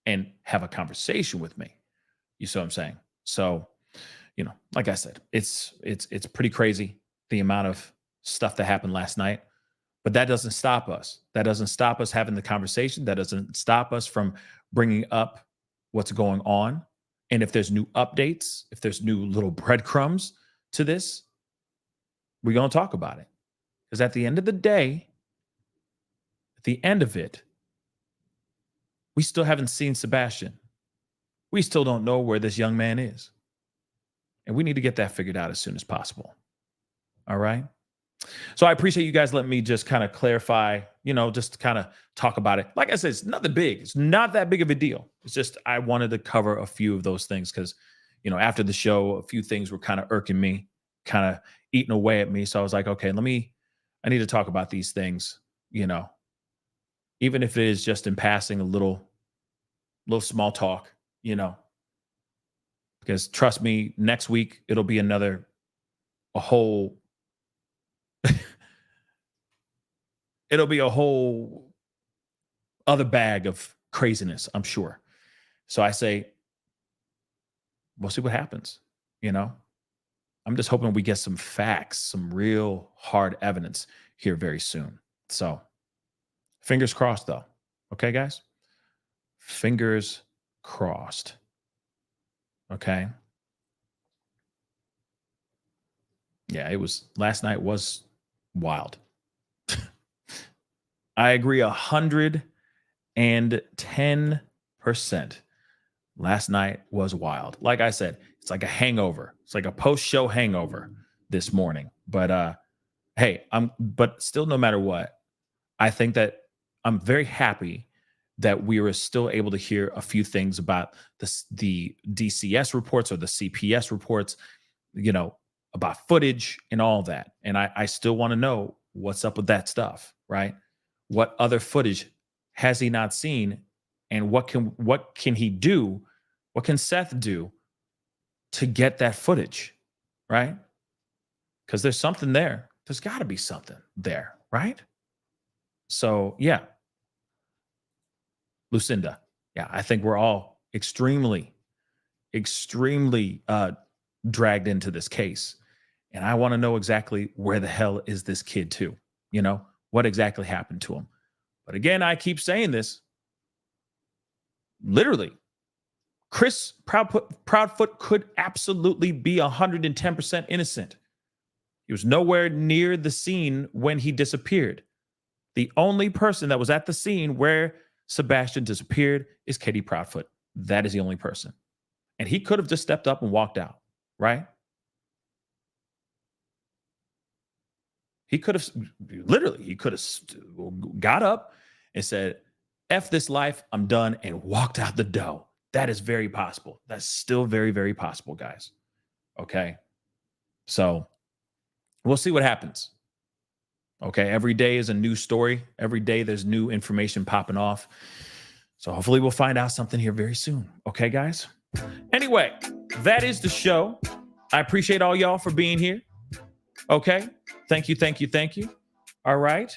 and have a conversation with me. You see what I'm saying? So, like I said, it's pretty crazy, the amount of stuff that happened last night. But that doesn't stop us. That doesn't stop us having the conversation. That doesn't stop us from bringing up what's going on. And if there's new updates, if there's new little breadcrumbs to this, we're going to talk about it. Because at the end of the day, at the end of it, we still haven't seen Sebastian. We still don't know where this young man is. And we need to get that figured out as soon as possible. All right? So I appreciate you guys letting me just kind of clarify, just kind of talk about it. Like I said, it's nothing big. It's not that big of a deal. It's just I wanted to cover a few of those things because, after the show, a few things were kind of irking me, kind of eating away at me. So I was like, okay, I need to talk about these things, even if it is just in passing, a little small talk, because trust me, next week, it'll be a whole it'll be a whole other bag of craziness, I'm sure. So I say, we'll see what happens. I'm just hoping we get some facts, some real hard evidence here very soon. So fingers crossed though. Okay, guys? Fingers crossed. Okay. Yeah, last night was wild. I agree 110%. Last night was wild. Like I said, it's like a hangover. It's like a post-show hangover this morning. But but still, no matter what, I think that I'm very happy that we were still able to hear a few things about the DCS reports or the CPS reports, about footage and all that. And I still want to know what's up with that stuff, right? What other footage has he not seen? And what can he do? What can Seth do to get that footage, right? Because there's something there. There's got to be something there, right? So, yeah. Lucinda, yeah, I think we're all extremely dragged into this case. And I want to know exactly where the hell is this kid too? What exactly happened to him? But again, I keep saying this. Literally, Chris Proudfoot could absolutely be 110% innocent. He was nowhere near the scene when he disappeared. The only person that was at the scene where Sebastian disappeared is Katie Proudfoot. That is the only person. And he could have just stepped up and walked out, right? He could have got up and said, F this life, I'm done, and walked out the door. That is very possible. That's still very, very possible, guys. Okay. So we'll see what happens. Okay. Every day is a new story. Every day there's new information popping off. So hopefully we'll find out something here very soon. Okay, guys? Anyway, that is the show. I appreciate all y'all for being here. Okay. Thank you. Thank you. Thank you. All right.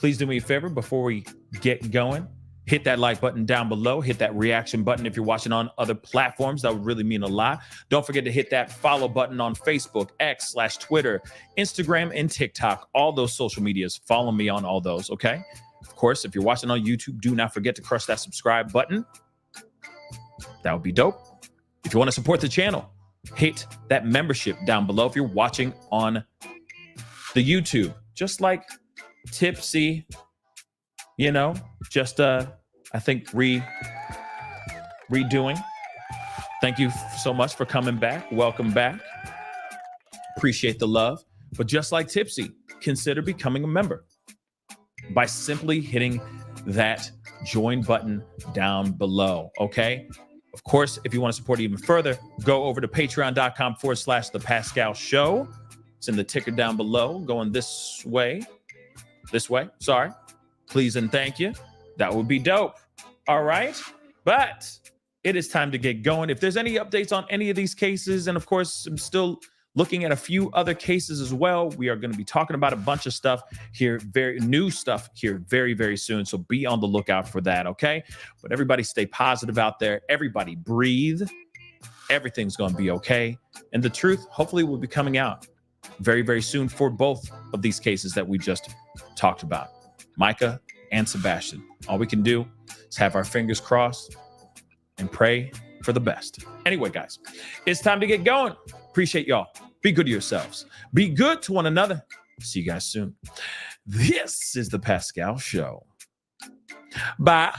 Please do me a favor before we get going. Hit that like button down below. Hit that reaction button if you're watching on other platforms. That would really mean a lot. Don't forget to hit that follow button on Facebook, X/Twitter, Instagram, and TikTok. All those social medias. Follow me on all those, okay? Of course, if you're watching on YouTube, do not forget to crush that subscribe button. That would be dope. If you want to support the channel, hit that membership down below if you're watching on the YouTube. Just like Tipsy, you know, just I think redoing. Thank you so much for coming back. Welcome back. Appreciate the love. But just like Tipsy, consider becoming a member by simply hitting that join button down below. Okay. Of course, if you want to support even further, go over to patreon.com/the Pascal Show. It's in the ticker down below, going this way. Sorry. Please and thank you. That would be dope. All right. But it is time to get going. If there's any updates on any of these cases, and of course, I'm still looking at a few other cases as well. We are going to be talking about a bunch of stuff here, very new stuff here very, very soon. So be on the lookout for that. Okay. But everybody stay positive out there. Everybody breathe. Everything's going to be okay. And the truth hopefully will be coming out very, very soon for both of these cases that we just talked about. Micah and Sebastian. All we can do is have our fingers crossed and pray for the best. Anyway, guys, it's time to get going. Appreciate y'all. Be good to yourselves. Be good to one another. See you guys soon. This is the Pascal Show. Bye.